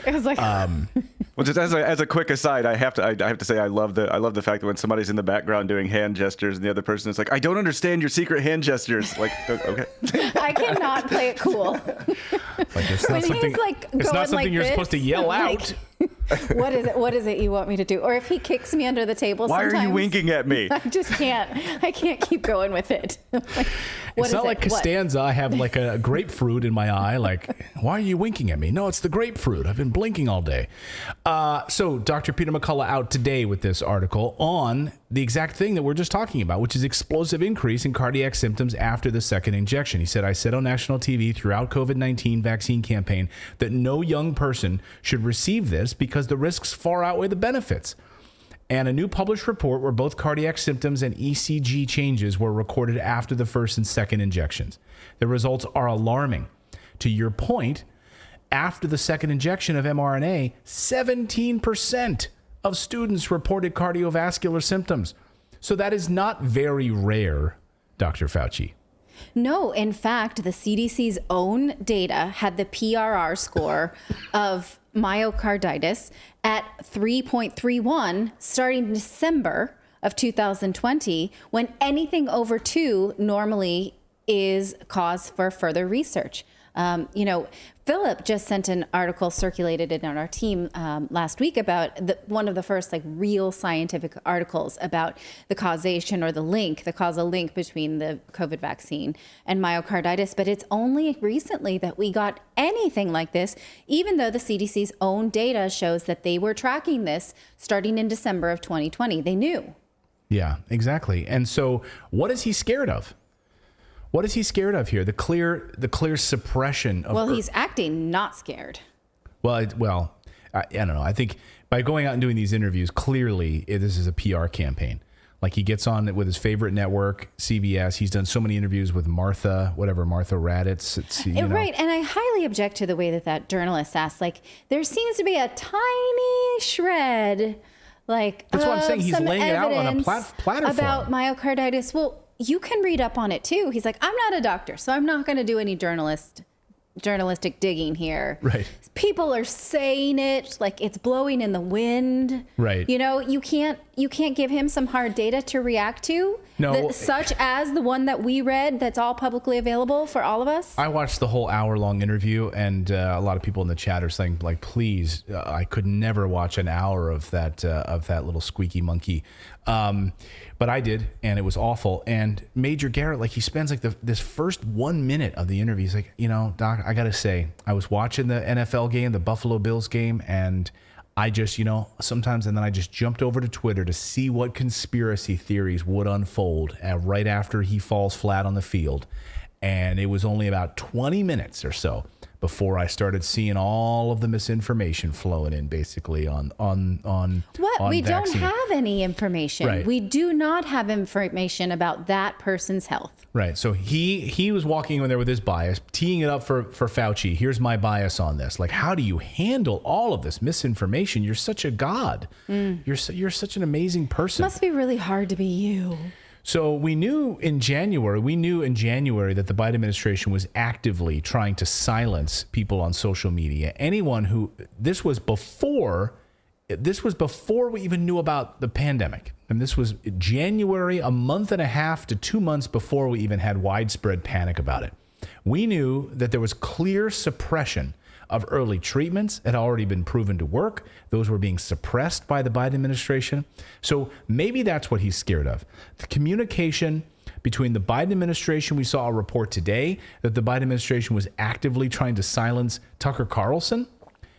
It was like, well, just as a quick aside, I have to say I love the fact that when somebody's in the background doing hand gestures and the other person is like, I don't understand your secret hand gestures. Like, okay. I cannot play it cool. Like, it's not something, it's not something you're supposed to yell out. What is it you want me to do? Or if he kicks me under the table, why sometimes, are you winking at me? I just can't. I can't keep going with it. It's not like Costanza. I have like a grapefruit in my eye. Like, why are you winking at me? No, it's the grapefruit. I've been blinking all day. So Dr. Peter McCullough out today with this article on the exact thing that we're just talking about, which is explosive increase in cardiac symptoms after the second injection. He said, I said on national TV throughout COVID-19 vaccine campaign that no young person should receive this because the risks far outweigh the benefits. And a new published report where both cardiac symptoms and ECG changes were recorded after the first and second injections. The results are alarming. To your point, after the second injection of mRNA, 17% of students reported cardiovascular symptoms. So that is not very rare, Dr. Fauci. No, in fact, the CDC's own data had the PRR score of myocarditis at 3.31 starting December of 2020, when anything over 2 normally is cause for further research. Philip just sent an article circulated in our team last week about one of the first real scientific articles about the causation or the causal link between the COVID vaccine and myocarditis. But it's only recently that we got anything like this, even though the CDC's own data shows that they were tracking this starting in December of 2020. They knew. Yeah, exactly. And so what is he scared of? What is he scared of here? The clear suppression of. Well, he's acting not scared. Well, I don't know. I think by going out and doing these interviews, clearly this is a PR campaign. Like, he gets on with his favorite network, CBS. He's done so many interviews with Martha Raddatz. Right. And I highly object to the way that journalist asked. There seems to be a tiny shred, that's what I'm saying. He's laying it out on a platform about myocarditis. Well, you can read up on it too. He's like, I'm not a doctor, so I'm not going to do any journalistic digging here. Right. people are saying it like it's blowing in the wind. Right. You know, you can't give him some hard data to react to. No. Such as the one that we read that's all publicly available for all of us. I watched the whole hour-long interview, and a lot of people in the chat are saying, like, please, I could never watch an hour of that little squeaky monkey. But I did, and it was awful. And Major Garrett, like, he spends like this first 1 minute of the interview. He's like, you know, Doc, I got to say, I was watching the NFL game, the Buffalo Bills game, and I just, you know, sometimes, and then I just jumped over to Twitter to see what conspiracy theories would unfold right after he falls flat on the field. And it was only about 20 minutes or so before I started seeing all of the misinformation flowing in, basically on What? on We vaccine. don't have any information. Right. We do not have information about that person's health. Right. So he was walking in there with his bias, teeing it up for Fauci. Here's my bias on this. Like, how do you handle all of this misinformation? You're such a god. You're such an amazing person. Must be really hard to be you. So we knew in January that the Biden administration was actively trying to silence people on social media. Anyone who, this was before we even knew about the pandemic. And this was January, a month and a half to 2 months before we even had widespread panic about it. We knew that there was clear suppression of early treatments had already been proven to work. Those were being suppressed by the Biden administration. So maybe that's what he's scared of. The communication between the Biden administration, we saw a report today that the Biden administration was actively trying to silence Tucker Carlson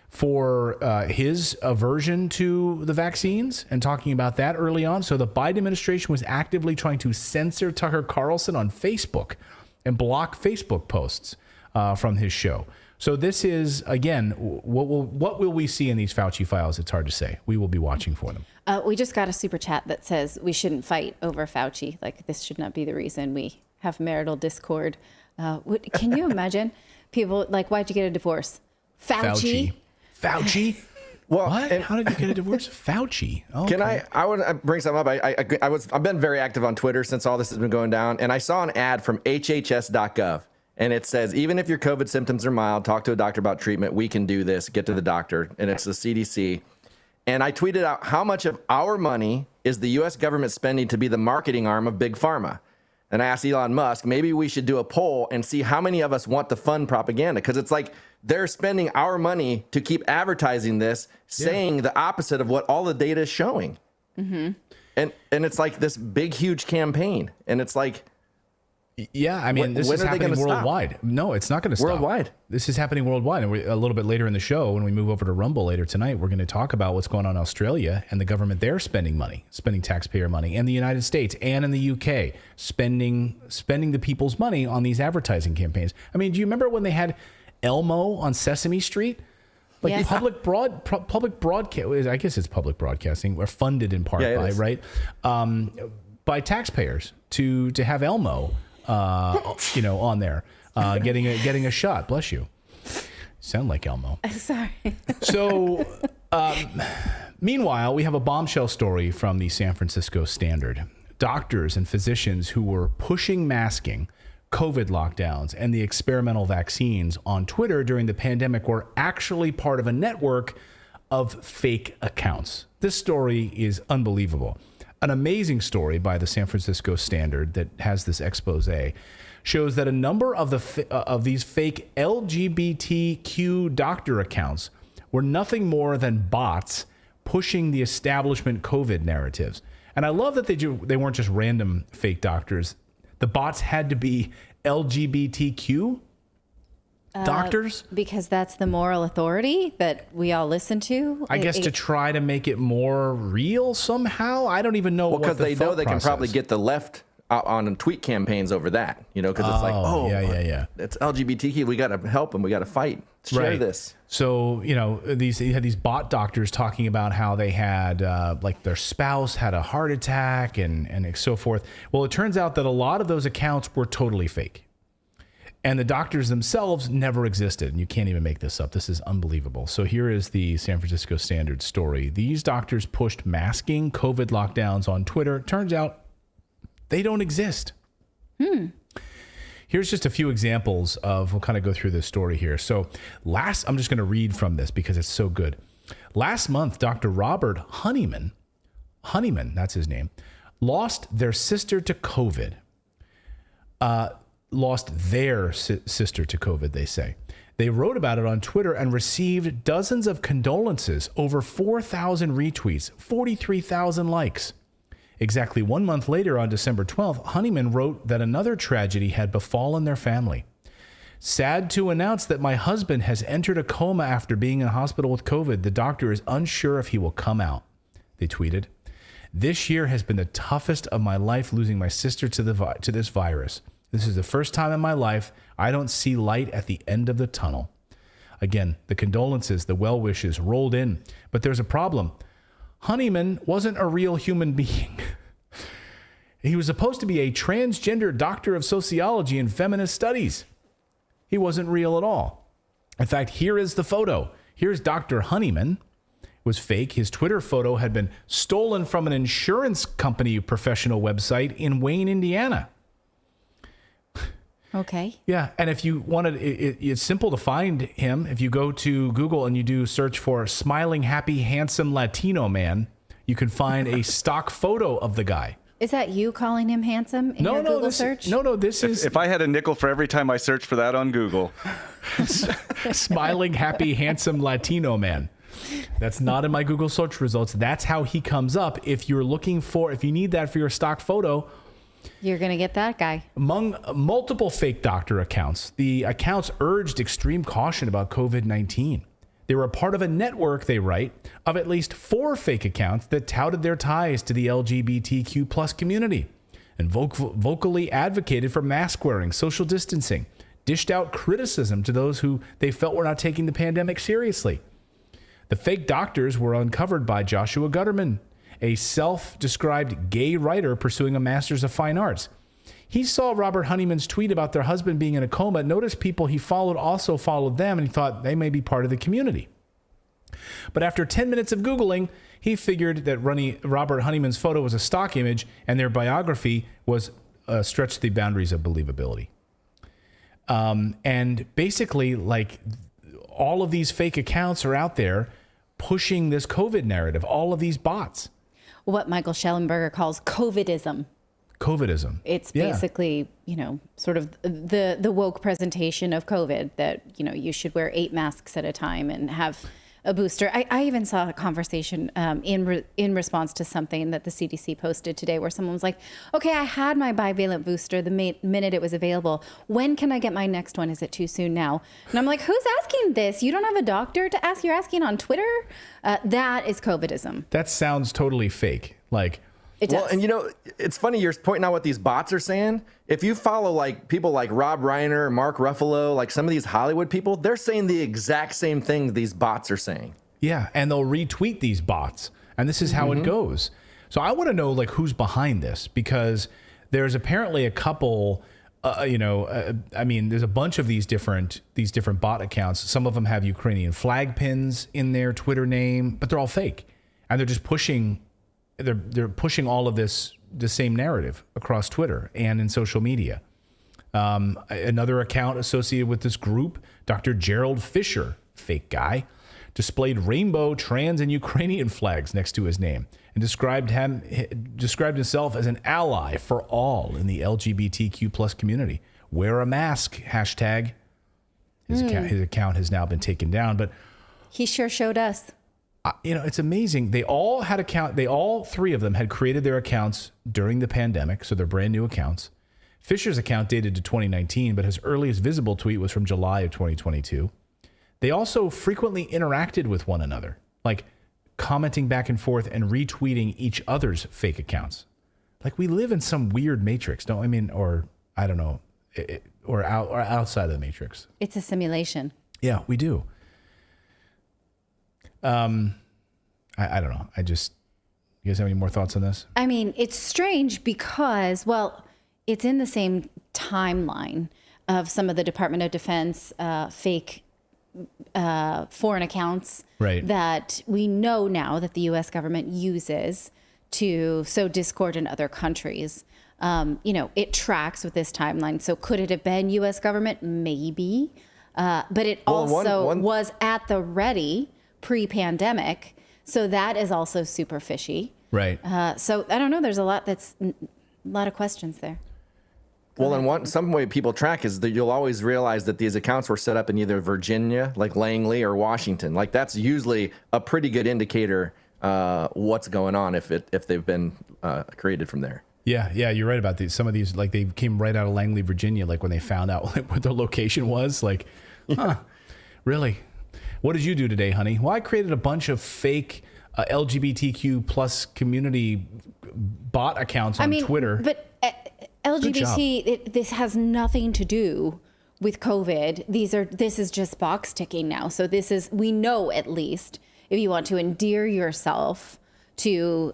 for his aversion to the vaccines and talking about that early on. So the Biden administration was actively trying to censor Tucker Carlson on Facebook and block Facebook posts from his show. So this is, again, what will we see in these Fauci files? It's hard to say. We will be watching for them. We just got a super chat that says we shouldn't fight over Fauci. Like, this should not be the reason we have marital discord. Can you imagine people like, why'd you get a divorce? Fauci. Well, what? How did you get a divorce? Fauci. Oh, Can I want to bring something up. I've been very active on Twitter since all this has been going down, and I saw an ad from HHS.gov. And it says, even if your COVID symptoms are mild, talk to a doctor about treatment. We can do this. Get to the doctor. And it's the CDC. And I tweeted out, how much of our money is the U.S. government spending to be the marketing arm of Big Pharma? And I asked Elon Musk, maybe we should do a poll and see how many of us want to fund propaganda. Because it's like they're spending our money to keep advertising this, saying the opposite of what all the data is showing. Mm-hmm. And it's like this big, huge campaign. And it's like, yeah, I mean, this is happening worldwide. Stop? No, it's not going to stop. Worldwide. This is happening worldwide. And a little bit later in the show, when we move over to Rumble later tonight, we're going to talk about what's going on in Australia and the government there spending taxpayer money, and the United States and in the UK spending the people's money on these advertising campaigns. I mean, do you remember when they had Elmo on Sesame Street? Like, yes. public broadcast, I guess it's public broadcasting, or funded in part by taxpayers to have Elmo on there, getting a shot. Bless you. Sound like Elmo. Sorry. So, meanwhile, we have a bombshell story from the San Francisco Standard. Doctors and physicians who were pushing masking, COVID lockdowns, and the experimental vaccines on Twitter during the pandemic were actually part of a network of fake accounts. This story is unbelievable. An amazing story by the San Francisco Standard that has this expose shows that a number of these fake LGBTQ doctor accounts were nothing more than bots pushing the establishment COVID narratives. And I love that they weren't just random fake doctors. The bots had to be LGBTQ doctors? Because that's the moral authority that we all listen to. I guess to try to make it more real somehow. I don't even know. Well, because they know they can probably get the left on tweet campaigns over that. Because it's like, it's LGBTQ. We got to help them. We got to fight. Share this. So you had these bot doctors talking about how they had like their spouse had a heart attack and so forth. Well, it turns out that a lot of those accounts were totally fake. And the doctors themselves never existed. And you can't even make this up. This is unbelievable. So here is the San Francisco Standard story. These doctors pushed masking COVID lockdowns on Twitter. Turns out they don't exist. Here's just a few examples of, we'll kind of go through this story here. So I'm just going to read from this because it's so good. Last month, Dr. Robert Honeyman, that's his name, lost their sister to COVID. Lost their sister to COVID, they say. They wrote about it on Twitter and received dozens of condolences, over 4,000 retweets, 43,000 likes. Exactly 1 month later, on December 12th, Honeyman wrote that another tragedy had befallen their family. Sad to announce that my husband has entered a coma after being in hospital with COVID. The doctor is unsure if he will come out, they tweeted. This year has been the toughest of my life, losing my sister to this virus. This is the first time in my life I don't see light at the end of the tunnel. Again, the condolences, the well wishes rolled in, but there's a problem. Honeyman wasn't a real human being. He was supposed to be a transgender doctor of sociology and feminist studies. He wasn't real at all. In fact, here is the photo. Here's Dr. Honeyman. It was fake. His Twitter photo had been stolen from an insurance company professional website in Wayne, Indiana. Okay. Yeah, and if you wanted, it's simple to find him. If you go to Google and you do search for smiling, happy, handsome Latino man, you can find a stock photo of the guy. Is that you calling him handsome in your Google search? This is... If I had a nickel for every time I searched for that on Google. Smiling, happy, handsome Latino man. That's not in my Google search results. That's how he comes up. If you need that for your stock photo, you're going to get that guy. Among multiple fake doctor accounts, the accounts urged extreme caution about COVID-19. They were a part of a network, they write, of at least 4 fake accounts that touted their ties to the LGBTQ plus community and vocally advocated for mask wearing, social distancing, dished out criticism to those who they felt were not taking the pandemic seriously. The fake doctors were uncovered by Joshua Gutterman, a self-described gay writer pursuing a Master's of Fine Arts. He saw Robert Honeyman's tweet about their husband being in a coma, noticed people he followed also followed them, and he thought they may be part of the community. But after 10 minutes of Googling, he figured that Robert Honeyman's photo was a stock image and their biography was stretched the boundaries of believability. And basically, like, all of these fake accounts are out there pushing this COVID narrative, all of these bots. What Michael Schellenberger calls COVIDism. COVIDism. It's basically, sort of the woke presentation of COVID that, you should wear 8 masks at a time and have a booster. I even saw a conversation in response to something that the CDC posted today where someone was like, okay, I had my bivalent booster the minute it was available. When can I get my next one? Is it too soon now? And I'm like, who's asking this? You don't have a doctor to ask? You're asking on Twitter? That is COVIDism. That sounds totally fake. Like, it does. Well, and it's funny you're pointing out what these bots are saying. If you follow like people like Rob Reiner, Mark Ruffalo, like some of these Hollywood people, they're saying the exact same thing these bots are saying. Yeah, and they'll retweet these bots, and this is how it goes. So I want to know like who's behind this, because there's apparently a couple. I mean, there's a bunch of these different bot accounts. Some of them have Ukrainian flag pins in their Twitter name, but they're all fake, and they're just pushing. They're pushing all of the same narrative across Twitter and in social media. Another account associated with this group, Dr. Gerald Fisher, fake guy, displayed rainbow, trans, and Ukrainian flags next to his name and described himself as an ally for all in the LGBTQ plus community. Wear a mask, hashtag. His account has now been taken down, but he sure showed us. It's amazing. They all 3 of them had created their accounts during the pandemic, so they're brand new accounts. Fisher's account dated to 2019, but his earliest visible tweet was from July of 2022. They also frequently interacted with one another, like commenting back and forth and retweeting each other's fake accounts. Like, we live in some weird matrix, don't I mean, or I don't know, or outside of the matrix. It's a simulation. Yeah, we do. I don't know. You guys have any more thoughts on this? I mean, it's strange because, well, it's in the same timeline of some of the Department of Defense fake foreign accounts that we know now that the U.S. government uses to sow discord in other countries. it tracks with this timeline. So could it have been U.S. government? Maybe. But it also was at the ready pre-pandemic. So that is also super fishy. Right. So I don't know. There's a lot of questions there. Well, and some way people track is that you'll always realize that these accounts were set up in either Virginia, like Langley, or Washington. Like that's usually a pretty good indicator what's going on if they've been created from there. Yeah, you're right about these. Some of these, like they came right out of Langley, Virginia, like when they found out what their location was. Like, really? What did you do today, honey? Well, I created a bunch of fake LGBTQ plus community bot accounts on Twitter. But LGBT, this has nothing to do with COVID. This is just box ticking now. So we know at least if you want to endear yourself to,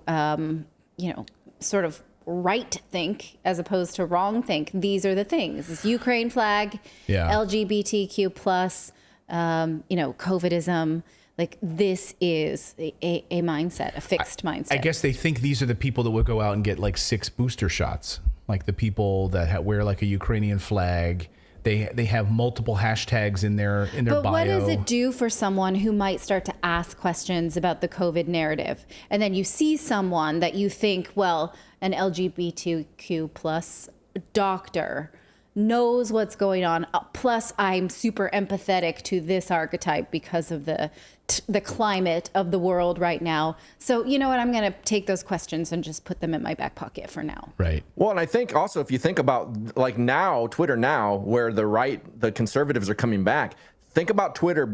sort of right think as opposed to wrong think. These are the things. This Ukraine flag, LGBTQ plus, COVIDism. Like this is a mindset, a fixed mindset. I guess they think these are the people that would go out and get like 6 booster shots. Like the people that wear like a Ukrainian flag. They have multiple hashtags in their bio. But what does it do for someone who might start to ask questions about the COVID narrative? And then you see someone that you think, well, an LGBTQ plus doctor knows what's going on. Plus, I'm super empathetic to this archetype because of the climate of the world right now. So you know what? I'm going to take those questions and just put them in my back pocket for now. Right. Well, and I think also if you think about like now, Twitter now, where the conservatives are coming back, think about Twitter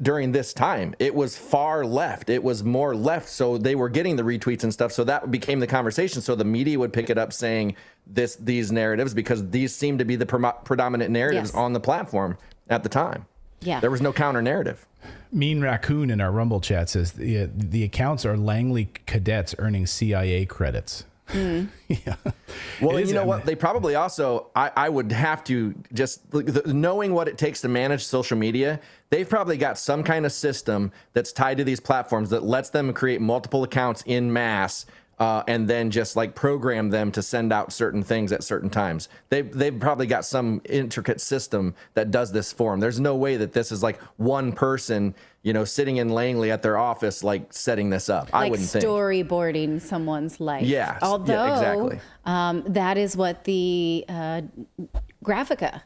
during this time. It was far left. It was more left. So they were getting the retweets and stuff. So that became the conversation. So the media would pick it up saying these narratives because these seem to be the predominant narratives on the platform at the time. Yeah. There was no counter narrative. Mean Raccoon in our Rumble chat says the accounts are Langley cadets earning CIA credits. Mm. Yeah. Well, you know what? They probably also, I would have to just, knowing what it takes to manage social media, they've probably got some kind of system that's tied to these platforms that lets them create multiple accounts in mass and then just like program them to send out certain things at certain times. They've probably got some intricate system that does this for them. There's no way that this is like one person, sitting in Langley at their office, like setting this up. I wouldn't think. Storyboarding someone's life. Yeah. Although exactly. That is what the Graphica,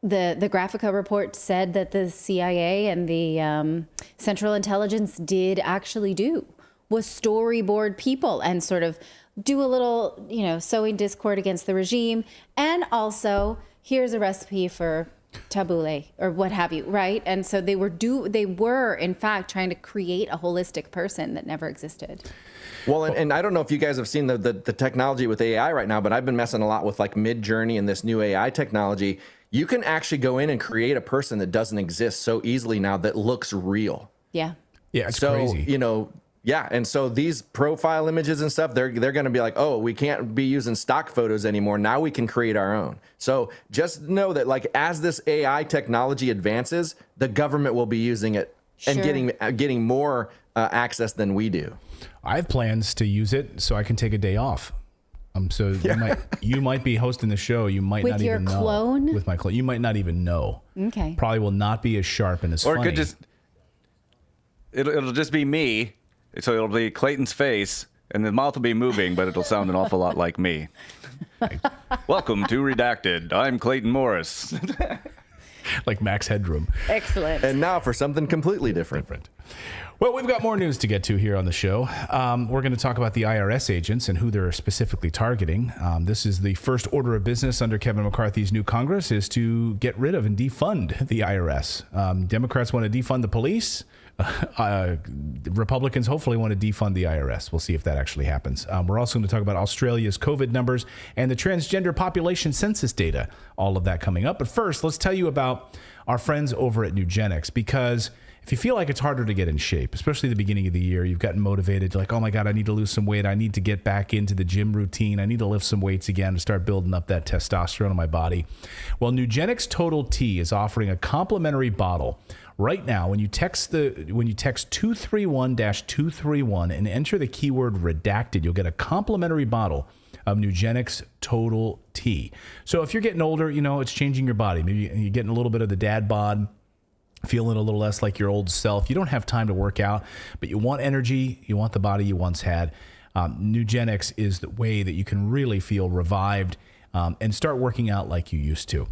the Graphica report said that the CIA and the Central Intelligence did actually do, was storyboard people and sort of do a little, sowing discord against the regime. And also, here's a recipe for tabbouleh or what have you, right? And so they were in fact trying to create a holistic person that never existed. Well, and I don't know if you guys have seen the technology with AI right now, but I've been messing a lot with like Midjourney and this new AI technology. You can actually go in and create a person that doesn't exist so easily now that looks real. Yeah. Yeah, it's crazy. Yeah, and so these profile images and stuff, they're going to be like, oh, we can't be using stock photos anymore. Now we can create our own. So just know that like as this AI technology advances, the government will be using it and getting more access than we do. I have plans to use it so I can take a day off. So you might be hosting the show. You might with not your even clone? know. With my clone. You might not even know. Okay. Probably will not be as sharp and as or funny. It could just it'll just be me. So it'll be Clayton's face, and the mouth will be moving, but it'll sound an awful lot like me. Welcome to Redacted. I'm Clayton Morris. Like Max Headroom. Excellent. And now for something completely different. Well, we've got more news to get to here on the show. We're going to talk about the IRS agents and who they're specifically targeting. This is the first order of business under Kevin McCarthy's new Congress is to get rid of and defund the IRS. Democrats want to defund the police. Republicans hopefully want to defund the IRS. We'll see if that actually happens. We're also going to talk about Australia's COVID numbers and the transgender population census data. All of that coming up. But first, let's tell you about our friends over at Nugenix, because if you feel like it's harder to get in shape, especially the beginning of the year, you've gotten motivated. You're like, oh my God, I need to lose some weight. I need to get back into the gym routine. I need to lift some weights again to start building up that testosterone in my body. Well, Nugenix Total T is offering a complimentary bottle right now. When you text 231-231 and enter the keyword redacted, you'll get a complimentary bottle of Nugenix Total T. So if you're getting older, it's changing your body. Maybe you're getting a little bit of the dad bod, feeling a little less like your old self. You don't have time to work out, but you want energy. You want the body you once had. Nugenix is the way that you can really feel revived and start working out like you used to.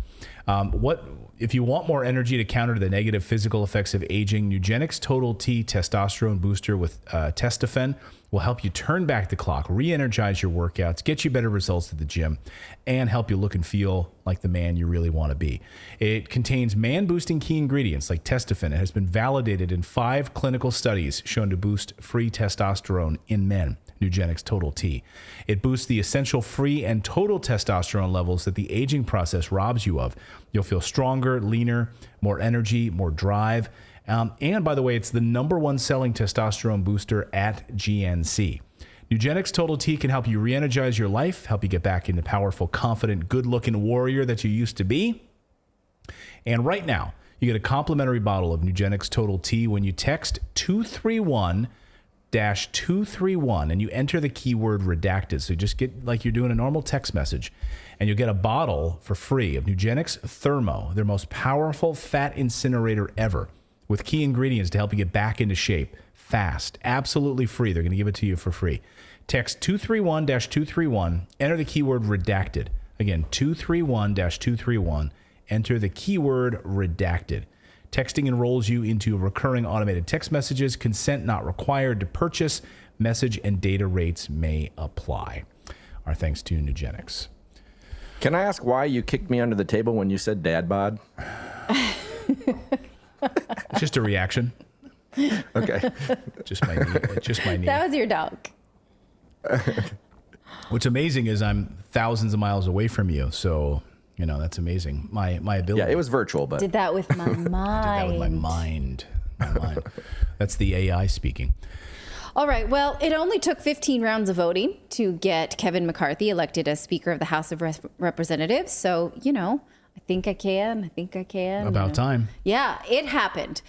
If you want more energy to counter the negative physical effects of aging, Nugenix Total T Testosterone Booster with Testofen will help you turn back the clock, re-energize your workouts, get you better results at the gym, and help you look and feel like the man you really want to be. It contains man-boosting key ingredients like Testofen. It has been validated in 5 clinical studies shown to boost free testosterone in men. Nugenix Total T. It boosts the essential free and total testosterone levels that the aging process robs you of. You'll feel stronger, leaner, more energy, more drive. And by the way, it's the #1 selling testosterone booster at GNC. Nugenix Total T can help you re-energize your life, help you get back into powerful, confident, good-looking warrior that you used to be. And right now, you get a complimentary bottle of Nugenix Total T when you text 231-231 and you enter the keyword redacted. So just get like you're doing a normal text message, and you'll get a bottle for free of Nugenix Thermo, their most powerful fat incinerator ever, with key ingredients to help you get back into shape fast, absolutely free. They're going to give it to you for free. Text 231-231, enter the keyword redacted. Again, 231-231, enter the keyword redacted. Texting enrolls you into recurring automated text messages. Consent not required to purchase. Message and data rates may apply. Our thanks to Nugenix. Can I ask why you kicked me under the table when you said dad bod? It's just a reaction. Okay. Just my knee. That was your dog. What's amazing is I'm thousands of miles away from you, so that's amazing. My ability. Yeah, it was virtual, but Did that with my mind. I did that with my mind. That's the AI speaking. All right. Well, it only took 15 rounds of voting to get Kevin McCarthy elected as Speaker of the House of Representatives. So, I think I can. About time. Yeah, it happened.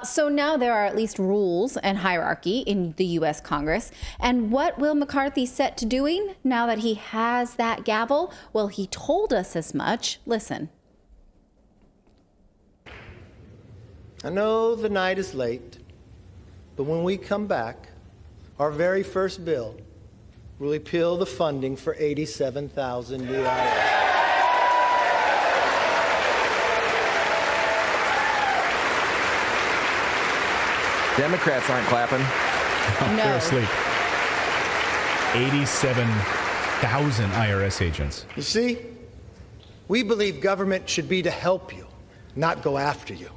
So now there are at least rules and hierarchy in the U.S. Congress. And what will McCarthy set to doing now that he has that gavel? Well, he told us as much. Listen. I know the night is late, but when we come back, our very first bill will repeal the funding for 87,000 new IRS. Democrats aren't clapping. No. They're asleep. 87,000 IRS agents. You see, we believe government should be to help you, not go after you.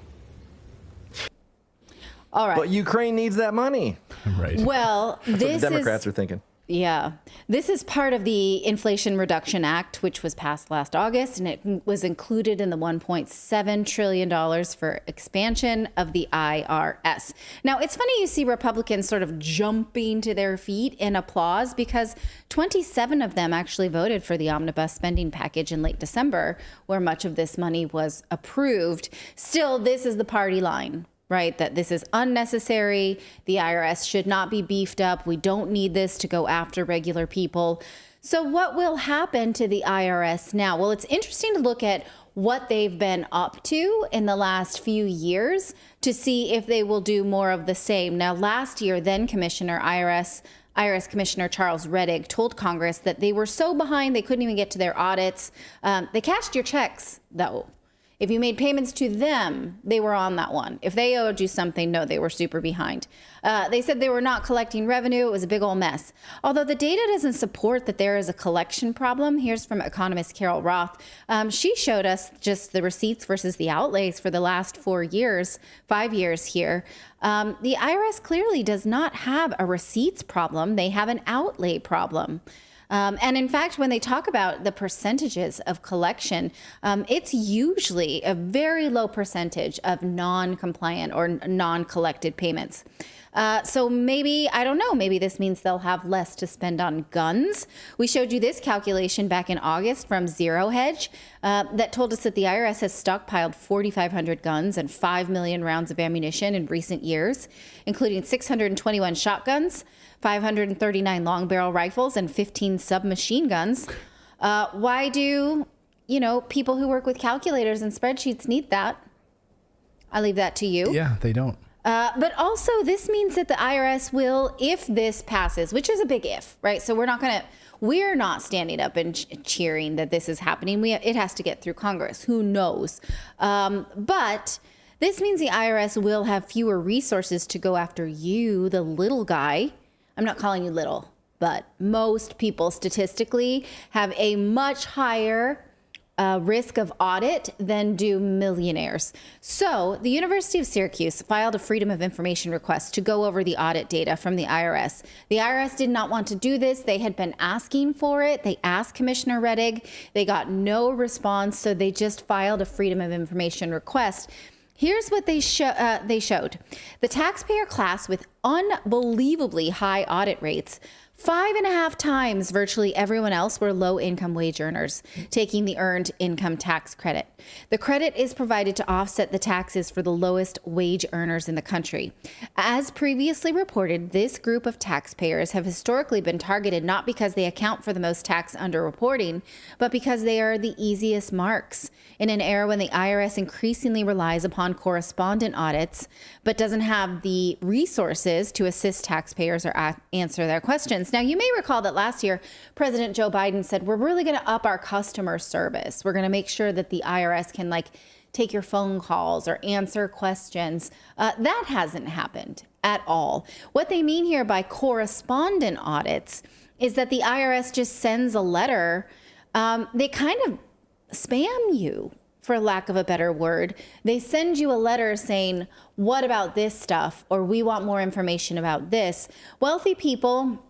All right. But Ukraine needs that money. Right. Well, That's what the Democrats are thinking. Yeah. This is part of the Inflation Reduction Act, which was passed last August, and it was included in the $1.7 trillion for expansion of the IRS. Now, it's funny you see Republicans sort of jumping to their feet in applause because 27 of them actually voted for the omnibus spending package in late December, where much of this money was approved. Still, this is the party line. Right, that this is unnecessary. The IRS should not be beefed up. We don't need this to go after regular people. So what will happen to the IRS now? Well, it's interesting to look at what they've been up to in the last few years to see if they will do more of the same. Now, last year, then IRS Commissioner Charles Reddick told Congress that they were so behind they couldn't even get to their audits. They cashed your checks, though. If you made payments to them, they were on that one. If they owed you something, no, they were super behind. They said they were not collecting revenue. It was a big old mess. Although the data doesn't support that there is a collection problem. Here's from economist Carol Roth. She showed us just the receipts versus the outlays for the last 5 years here. The IRS clearly does not have a receipts problem. They have an outlay problem. And in fact, when they talk about the percentages of collection, it's usually a very low percentage of non-compliant or non-collected payments. So maybe, I don't know, maybe this means they'll have less to spend on guns. We showed you this calculation back in August from Zero Hedge that told us that the IRS has stockpiled 4,500 guns and 5 million rounds of ammunition in recent years, including 621 shotguns, 539 long barrel rifles, and 15 submachine guns. Why do, people who work with calculators and spreadsheets need that? I leave that to you. Yeah, they don't. But also, this means that the IRS will, if this passes, which is a big if, right? So we're not standing up and cheering that this is happening. It has to get through Congress. Who knows? But this means the IRS will have fewer resources to go after you, the little guy. I'm not calling you little, but most people statistically have a much higher risk of audit than do millionaires. So the University of Syracuse filed a Freedom of Information request to go over the audit data from the IRS. The IRS did not want to do this. They had been asking for it. They asked Commissioner Rettig. They got no response, so they just filed a Freedom of Information request. Here's what they showed. The taxpayer class with unbelievably high audit rates, 5.5 times virtually everyone else, were low-income wage earners taking the earned income tax credit. The credit is provided to offset the taxes for the lowest wage earners in the country. As previously reported, this group of taxpayers have historically been targeted not because they account for the most tax underreporting, but because they are the easiest marks. In an era when the IRS increasingly relies upon correspondent audits, but doesn't have the resources to assist taxpayers or answer their questions. Now, you may recall that last year, President Joe Biden said, we're really going to up our customer service. We're going to make sure that the IRS can take your phone calls or answer questions. That hasn't happened at all. What they mean here by correspondent audits is that the IRS just sends a letter. They kind of spam you, for lack of a better word. They send you a letter saying, what about this stuff? Or we want more information about this. Wealthy people,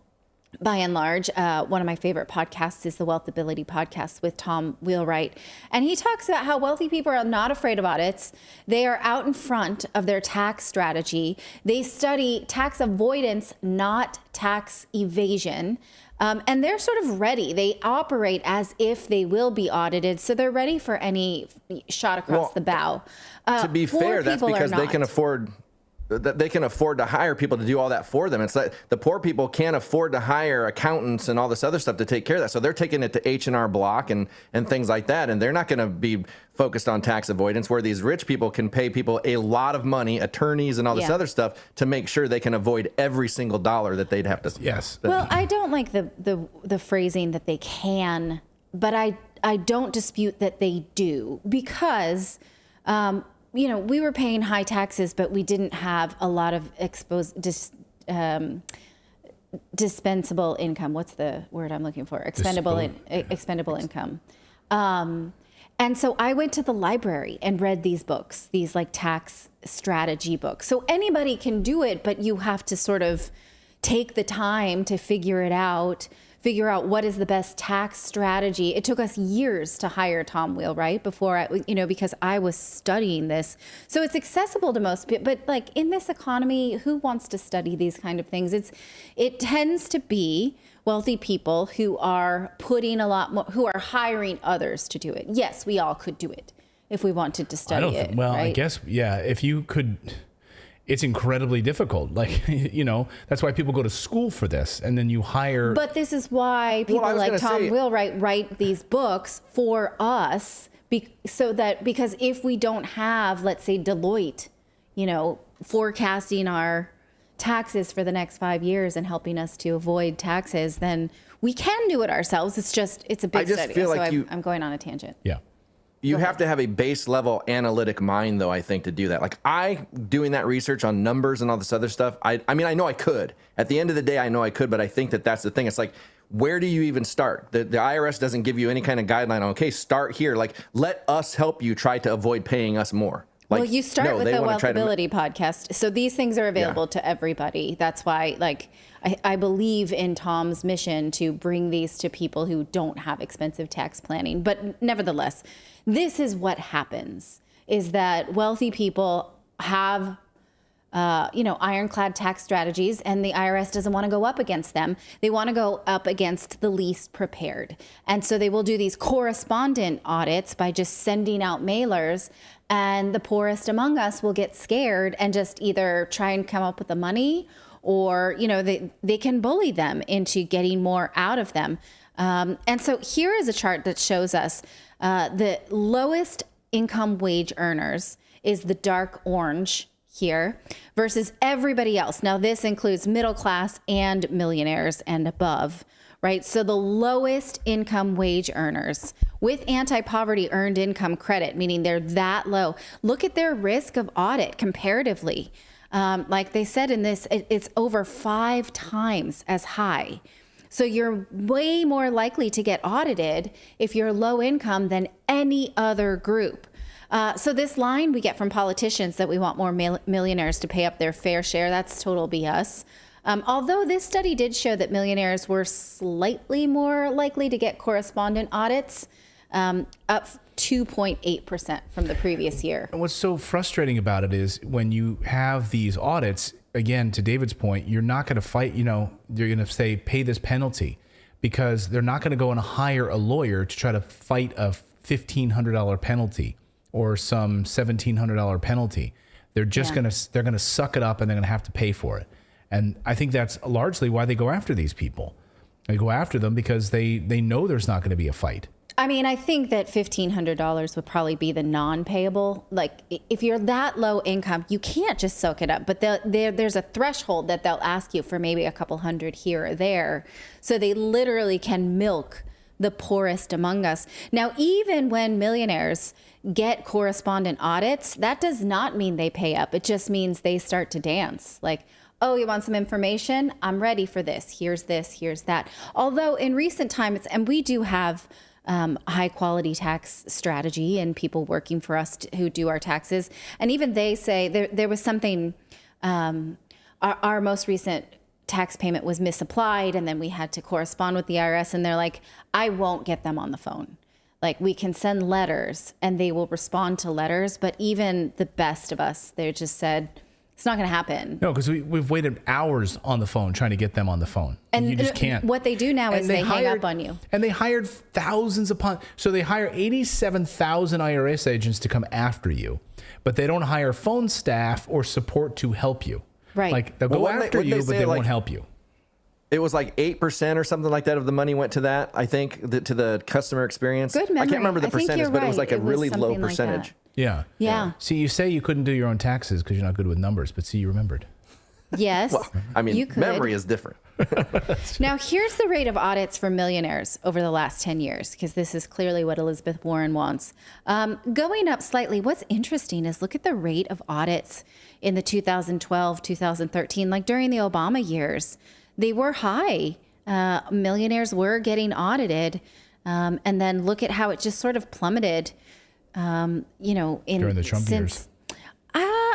by and large, one of my favorite podcasts is the Wealthability podcast with Tom Wheelwright. And he talks about how wealthy people are not afraid of audits. They are out in front of their tax strategy. They study tax avoidance, not tax evasion. And they're sort of ready. They operate as if they will be audited. So they're ready for any shot across the bow. To be fair, that's because they can afford to hire people to do all that for them. It's like the poor people can't afford to hire accountants and all this other stuff to take care of that. So they're taking it to H&R Block and things like that. And they're not going to be focused on tax avoidance, where these rich people can pay people a lot of money, attorneys and all this other stuff, to make sure they can avoid every single dollar that they'd have to. Yes. Well, I don't like the phrasing that they can, but I don't dispute that they do, because we were paying high taxes, but we didn't have a lot of dispensable income. What's the word I'm looking for? Expendable income. And so I went to the library and read these books, these tax strategy books. So anybody can do it, but you have to sort of take the time to figure out what is the best tax strategy. It took us years to hire Tom Wheelwright before because I was studying this. So it's accessible to most people, but in this economy, who wants to study these kind of things? It tends to be wealthy people who are putting a lot more, who are hiring others to do it. Yes, we all could do it if we wanted to study it. Well, right? I guess, yeah, if you could. It's incredibly difficult. That's why people go to school for this, and then you hire. But this is why people like Tom Wheelwright write these books for us, because if we don't have, let's say, Deloitte, forecasting our taxes for the next 5 years and helping us to avoid taxes, then we can do it ourselves. It's a big study. Feel like I'm going on a tangent. Yeah. You have to have a base level analytic mind, though, I think, to do that. Doing that research on numbers and all this other stuff, I know I could. At the end of the day, I know I could, but I think that's the thing. It's where do you even start? The IRS doesn't give you any kind of guideline on, okay, start here. Let us help you try to avoid paying us more. Well, you start with the Wealthability podcast. So these things are available to everybody. That's why, I believe in Tom's mission to bring these to people who don't have expensive tax planning. But nevertheless, this is what happens, is that wealthy people have ironclad tax strategies, and the IRS doesn't want to go up against them. They want to go up against the least prepared. And so they will do these correspondent audits by just sending out mailers, and the poorest among us will get scared and just either try and come up with the money, or, they can bully them into getting more out of them. And so here is a chart that shows us the lowest income wage earners is the dark orange here versus everybody else. Now, this includes middle class and millionaires and above, right? So the lowest income wage earners with anti-poverty earned income credit, meaning they're that low, look at their risk of audit comparatively. Like they said in this, it's over 5 times as high. So you're way more likely to get audited if you're low income than any other group. So this line we get from politicians that we want more millionaires to pay up their fair share, that's total BS. Although this study did show that millionaires were slightly more likely to get correspondent audits, up 2.8% from the previous year. And what's so frustrating about it is when you have these audits, again, to David's point, you're not going to fight, you're going to say, pay this penalty, because they're not going to go and hire a lawyer to try to fight a $1,500 penalty or some $1,700 penalty. They're just they're going to suck it up, and they're going to have to pay for it. And I think that's largely why they go after these people. They go after them because they know there's not going to be a fight. I mean, I think that $1,500 would probably be the non-payable. Like, if you're that low income, you can't just soak it up. But there's a threshold that they'll ask you for maybe a couple hundred here or there. So they literally can milk the poorest among us. Now, even when millionaires get correspondent audits, that does not mean they pay up. It just means they start to dance. Like, oh, you want some information? I'm ready for this. Here's that. Although in recent times, and we do have high quality tax strategy and people working for us who do our taxes. And even they say there was something, our most recent tax payment was misapplied, and then we had to correspond with the IRS, and they're like, I won't get them on the phone. Like, we can send letters and they will respond to letters, but even the best of us, they just said, it's not going to happen. No, because we've waited hours on the phone trying to get them on the phone. And you just can't. What they do now is they hang up on you. And they hired thousands upon. So they hire 87,000 IRS agents to come after you, but they don't hire phone staff or support to help you. Right. Like, they'll go after you, but they won't help you. It was like 8% or something like that of the money went to that, I think, to the customer experience. Good memory. I can't remember the percentage, but it was like a really low percentage. Like Yeah. Yeah. See, you say you couldn't do your own taxes because you're not good with numbers, but see, you remembered. Yes. Well, I mean, you could. memory is different. Now, here's the rate of audits for millionaires over the last 10 years, because this is clearly what Elizabeth Warren wants. Going up slightly. What's interesting is look at the rate of audits in the 2012, 2013, like during the Obama years. They were high. Millionaires were getting audited. And then look at how it just sort of plummeted, during the Trump years.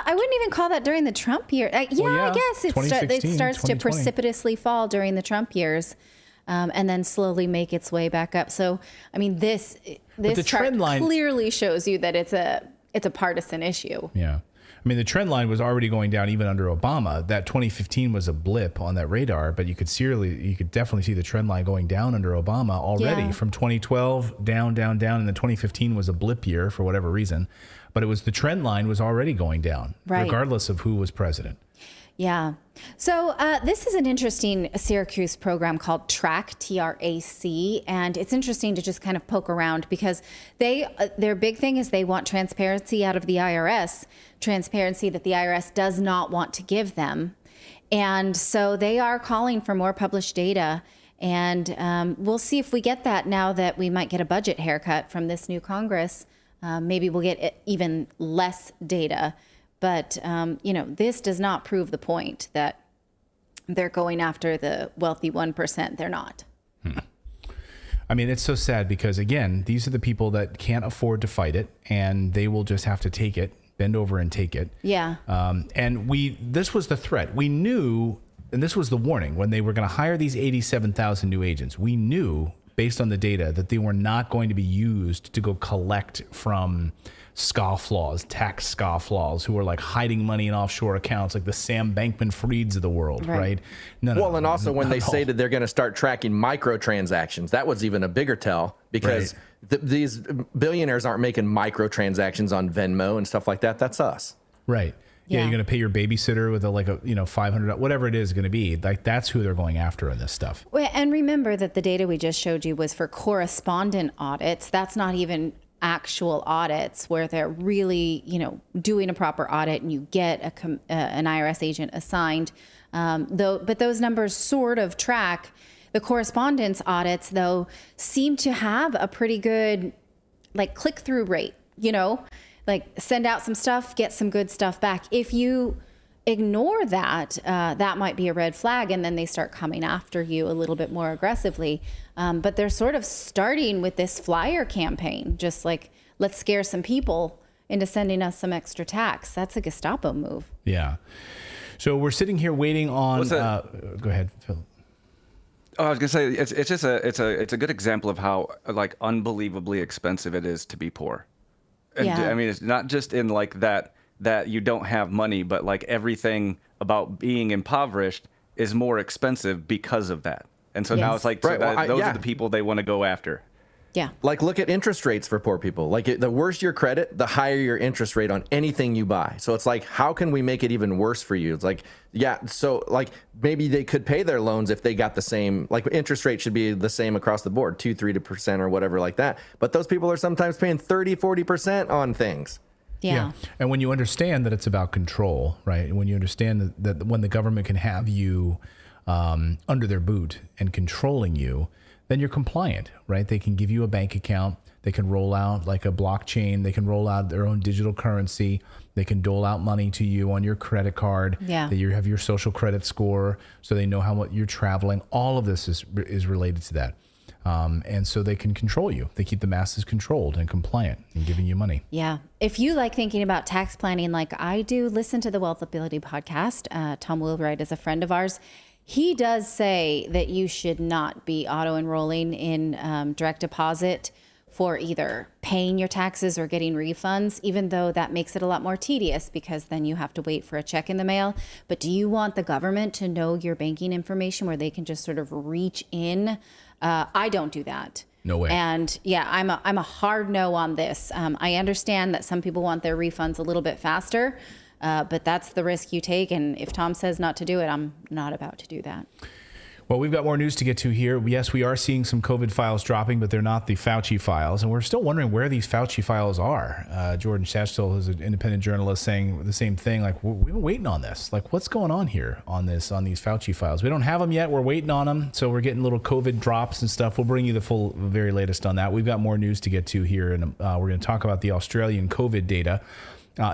I wouldn't even call that during the Trump year. I guess it starts to precipitously fall during the Trump years, and then slowly make its way back up. So, I mean, this chart clearly shows you that it's a partisan issue. Yeah. I mean, the trend line was already going down even under Obama. That 2015 was a blip on that radar, but you could definitely see the trend line going down under Obama already from 2012 down, and then 2015 was a blip year for whatever reason. But the trend line was already going down, regardless of who was president. Yeah. So this is an interesting Syracuse program called TRAC, T-R-A-C, and it's interesting to just kind of poke around because their big thing is they want transparency out of the IRS, transparency that the IRS does not want to give them. And so they are calling for more published data, and we'll see if we get that now that we might get a budget haircut from this new Congress. Maybe we'll get even less data. But, this does not prove the point that they're going after the wealthy 1%. They're not. I mean, it's so sad because, again, these are the people that can't afford to fight it, and they will just have to take it, bend over and take it. Yeah. And this was the threat. We knew, and this was the warning, when they were going to hire these 87,000 new agents, we knew based on the data, that they were not going to be used to go collect from scofflaws, tax scofflaws who are like hiding money in offshore accounts, like the Sam Bankman-Frieds of the world, right? Well, and also when they say that they're going to start tracking microtransactions, that was even a bigger tell, because these billionaires aren't making microtransactions on Venmo and stuff like that. That's us. Right. Yeah, you're going to pay your babysitter with a $500, whatever it is going to be. Like, that's who they're going after in this stuff. Well, and remember that the data we just showed you was for correspondent audits. That's not even actual audits where they're really, doing a proper audit and you get an IRS agent assigned. But those numbers sort of track. The correspondence audits, though, seem to have a pretty good click-through rate, send out some stuff, get some good stuff back. If you ignore that, that might be a red flag, and then they start coming after you a little bit more aggressively. But they're sort of starting with this flyer campaign, just like, let's scare some people into sending us some extra tax. That's a Gestapo move. Yeah. So we're sitting here waiting on. Go ahead, Phil. Oh, I was gonna say it's a good example of how unbelievably expensive it is to be poor. And I mean, it's not just in that you don't have money, but everything about being impoverished is more expensive because of that. And so now it's those are the people they want to go after. Yeah. Look at interest rates for poor people. The worse your credit, the higher your interest rate on anything you buy. So it's how can we make it even worse for you? It's so maybe they could pay their loans if they got the same, interest rate should be the same across the board, 2-3% or whatever like that. But those people are sometimes paying 30-40% on things. Yeah. And when you understand that it's about control, right? And when you understand that when the government can have you under their boot and controlling you, then you're compliant, right? They can give you a bank account. They can roll out a blockchain. They can roll out their own digital currency. They can dole out money to you on your credit card. Yeah. That you have your social credit score, so they know how much you're traveling. All of this is related to that. And so they can control you. They keep the masses controlled and compliant and giving you money. Yeah. If you like thinking about tax planning like I do, listen to the Wealth Ability podcast. Tom Wheelwright is a friend of ours. He does say that you should not be auto-enrolling in direct deposit for either paying your taxes or getting refunds, even though that makes it a lot more tedious because then you have to wait for a check in the mail. But do you want the government to know your banking information where they can just sort of reach in? I don't do that. No way. And yeah, I'm a hard no on this. I understand that some people want their refunds a little bit faster. But that's the risk you take. And if Tom says not to do it, I'm not about to do that. Well, we've got more news to get to here. Yes, we are seeing some COVID files dropping, but they're not the Fauci files. And we're still wondering where these Fauci files are. Jordan Schachtel is an independent journalist saying the same thing. We've been waiting on this. What's going on here on these Fauci files? We don't have them yet. We're waiting on them. So we're getting little COVID drops and stuff. We'll bring you the very latest on that. We've got more news to get to here. And we're going to talk about the Australian COVID data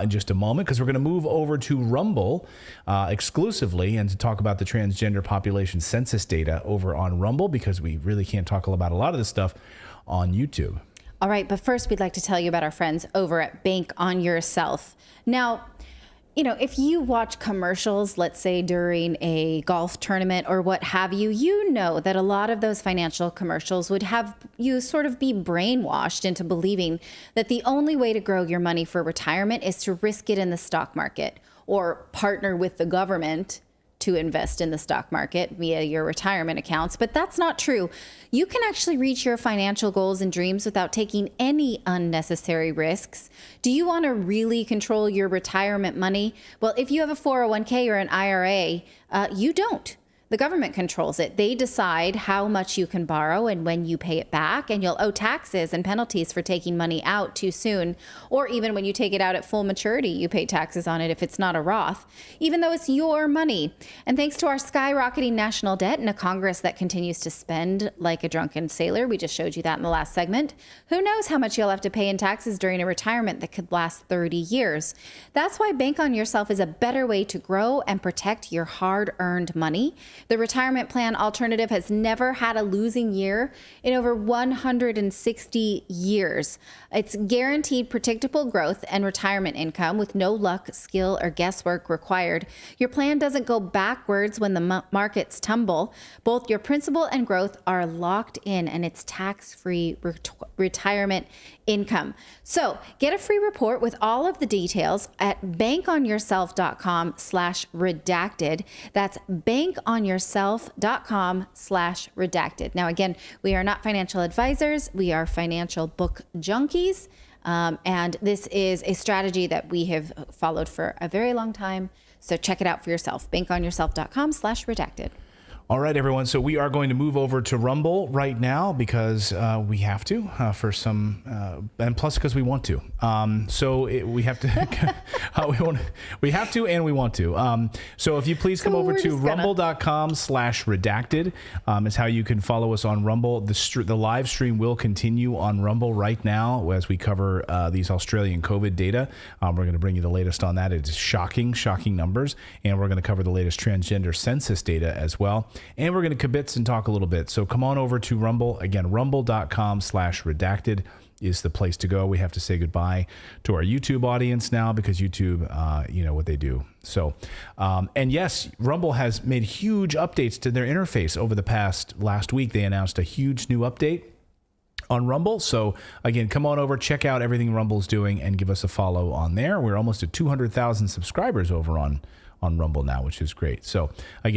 in just a moment, because we're going to move over to Rumble exclusively and to talk about the transgender population census data over on Rumble, because we really can't talk about a lot of this stuff on YouTube. All right, but first we'd like to tell you about our friends over at Bank on Yourself. Now, if you watch commercials, let's say during a golf tournament or what have you, you know that a lot of those financial commercials would have you sort of be brainwashed into believing that the only way to grow your money for retirement is to risk it in the stock market or partner with the government to invest in the stock market via your retirement accounts. But that's not true. You can actually reach your financial goals and dreams without taking any unnecessary risks. Do you want to really control your retirement money? Well, if you have a 401k or an IRA, you don't. The government controls it. They decide how much you can borrow and when you pay it back, and you'll owe taxes and penalties for taking money out too soon. Or even when you take it out at full maturity, you pay taxes on it if it's not a Roth, even though it's your money. And thanks to our skyrocketing national debt and a Congress that continues to spend like a drunken sailor, we just showed you that in the last segment, who knows how much you'll have to pay in taxes during a retirement that could last 30 years. That's why Bank on Yourself is a better way to grow and protect your hard-earned money. The retirement plan alternative has never had a losing year in over 160 years. It's guaranteed predictable growth and retirement income with no luck, skill, or guesswork required. Your plan doesn't go backwards when the markets tumble. Both your principal and growth are locked in, and it's tax-free retirement income. So get a free report with all of the details at bankonyourself.com/redacted. That's bankonyourself.com/redacted. Now, again, we are not financial advisors. We are financial book junkies. And this is a strategy that we have followed for a very long time. So check it out for yourself. bankonyourself.com/redacted. All right, everyone. So we are going to move over to Rumble right now because we have to for some, and plus because we want to. We have to. We have to, and we want to. So if you please come over to rumble.com/redacted is how you can follow us on Rumble. The live stream will continue on Rumble right now as we cover these Australian COVID data. We're going to bring you the latest on that. It's shocking numbers, and we're going to cover the latest transgender census data as well. And we're going to kibitz and talk a little bit. So come on over to Rumble. Again, rumble.com/redacted is the place to go. We have to say goodbye to our YouTube audience now because YouTube, you know what they do. So, and yes, Rumble has made huge updates to their interface over the last week. They announced a huge new update on Rumble. So again, come on over, check out everything Rumble's doing and give us a follow on there. We're almost at 200,000 subscribers over on Rumble now, which is great. So again,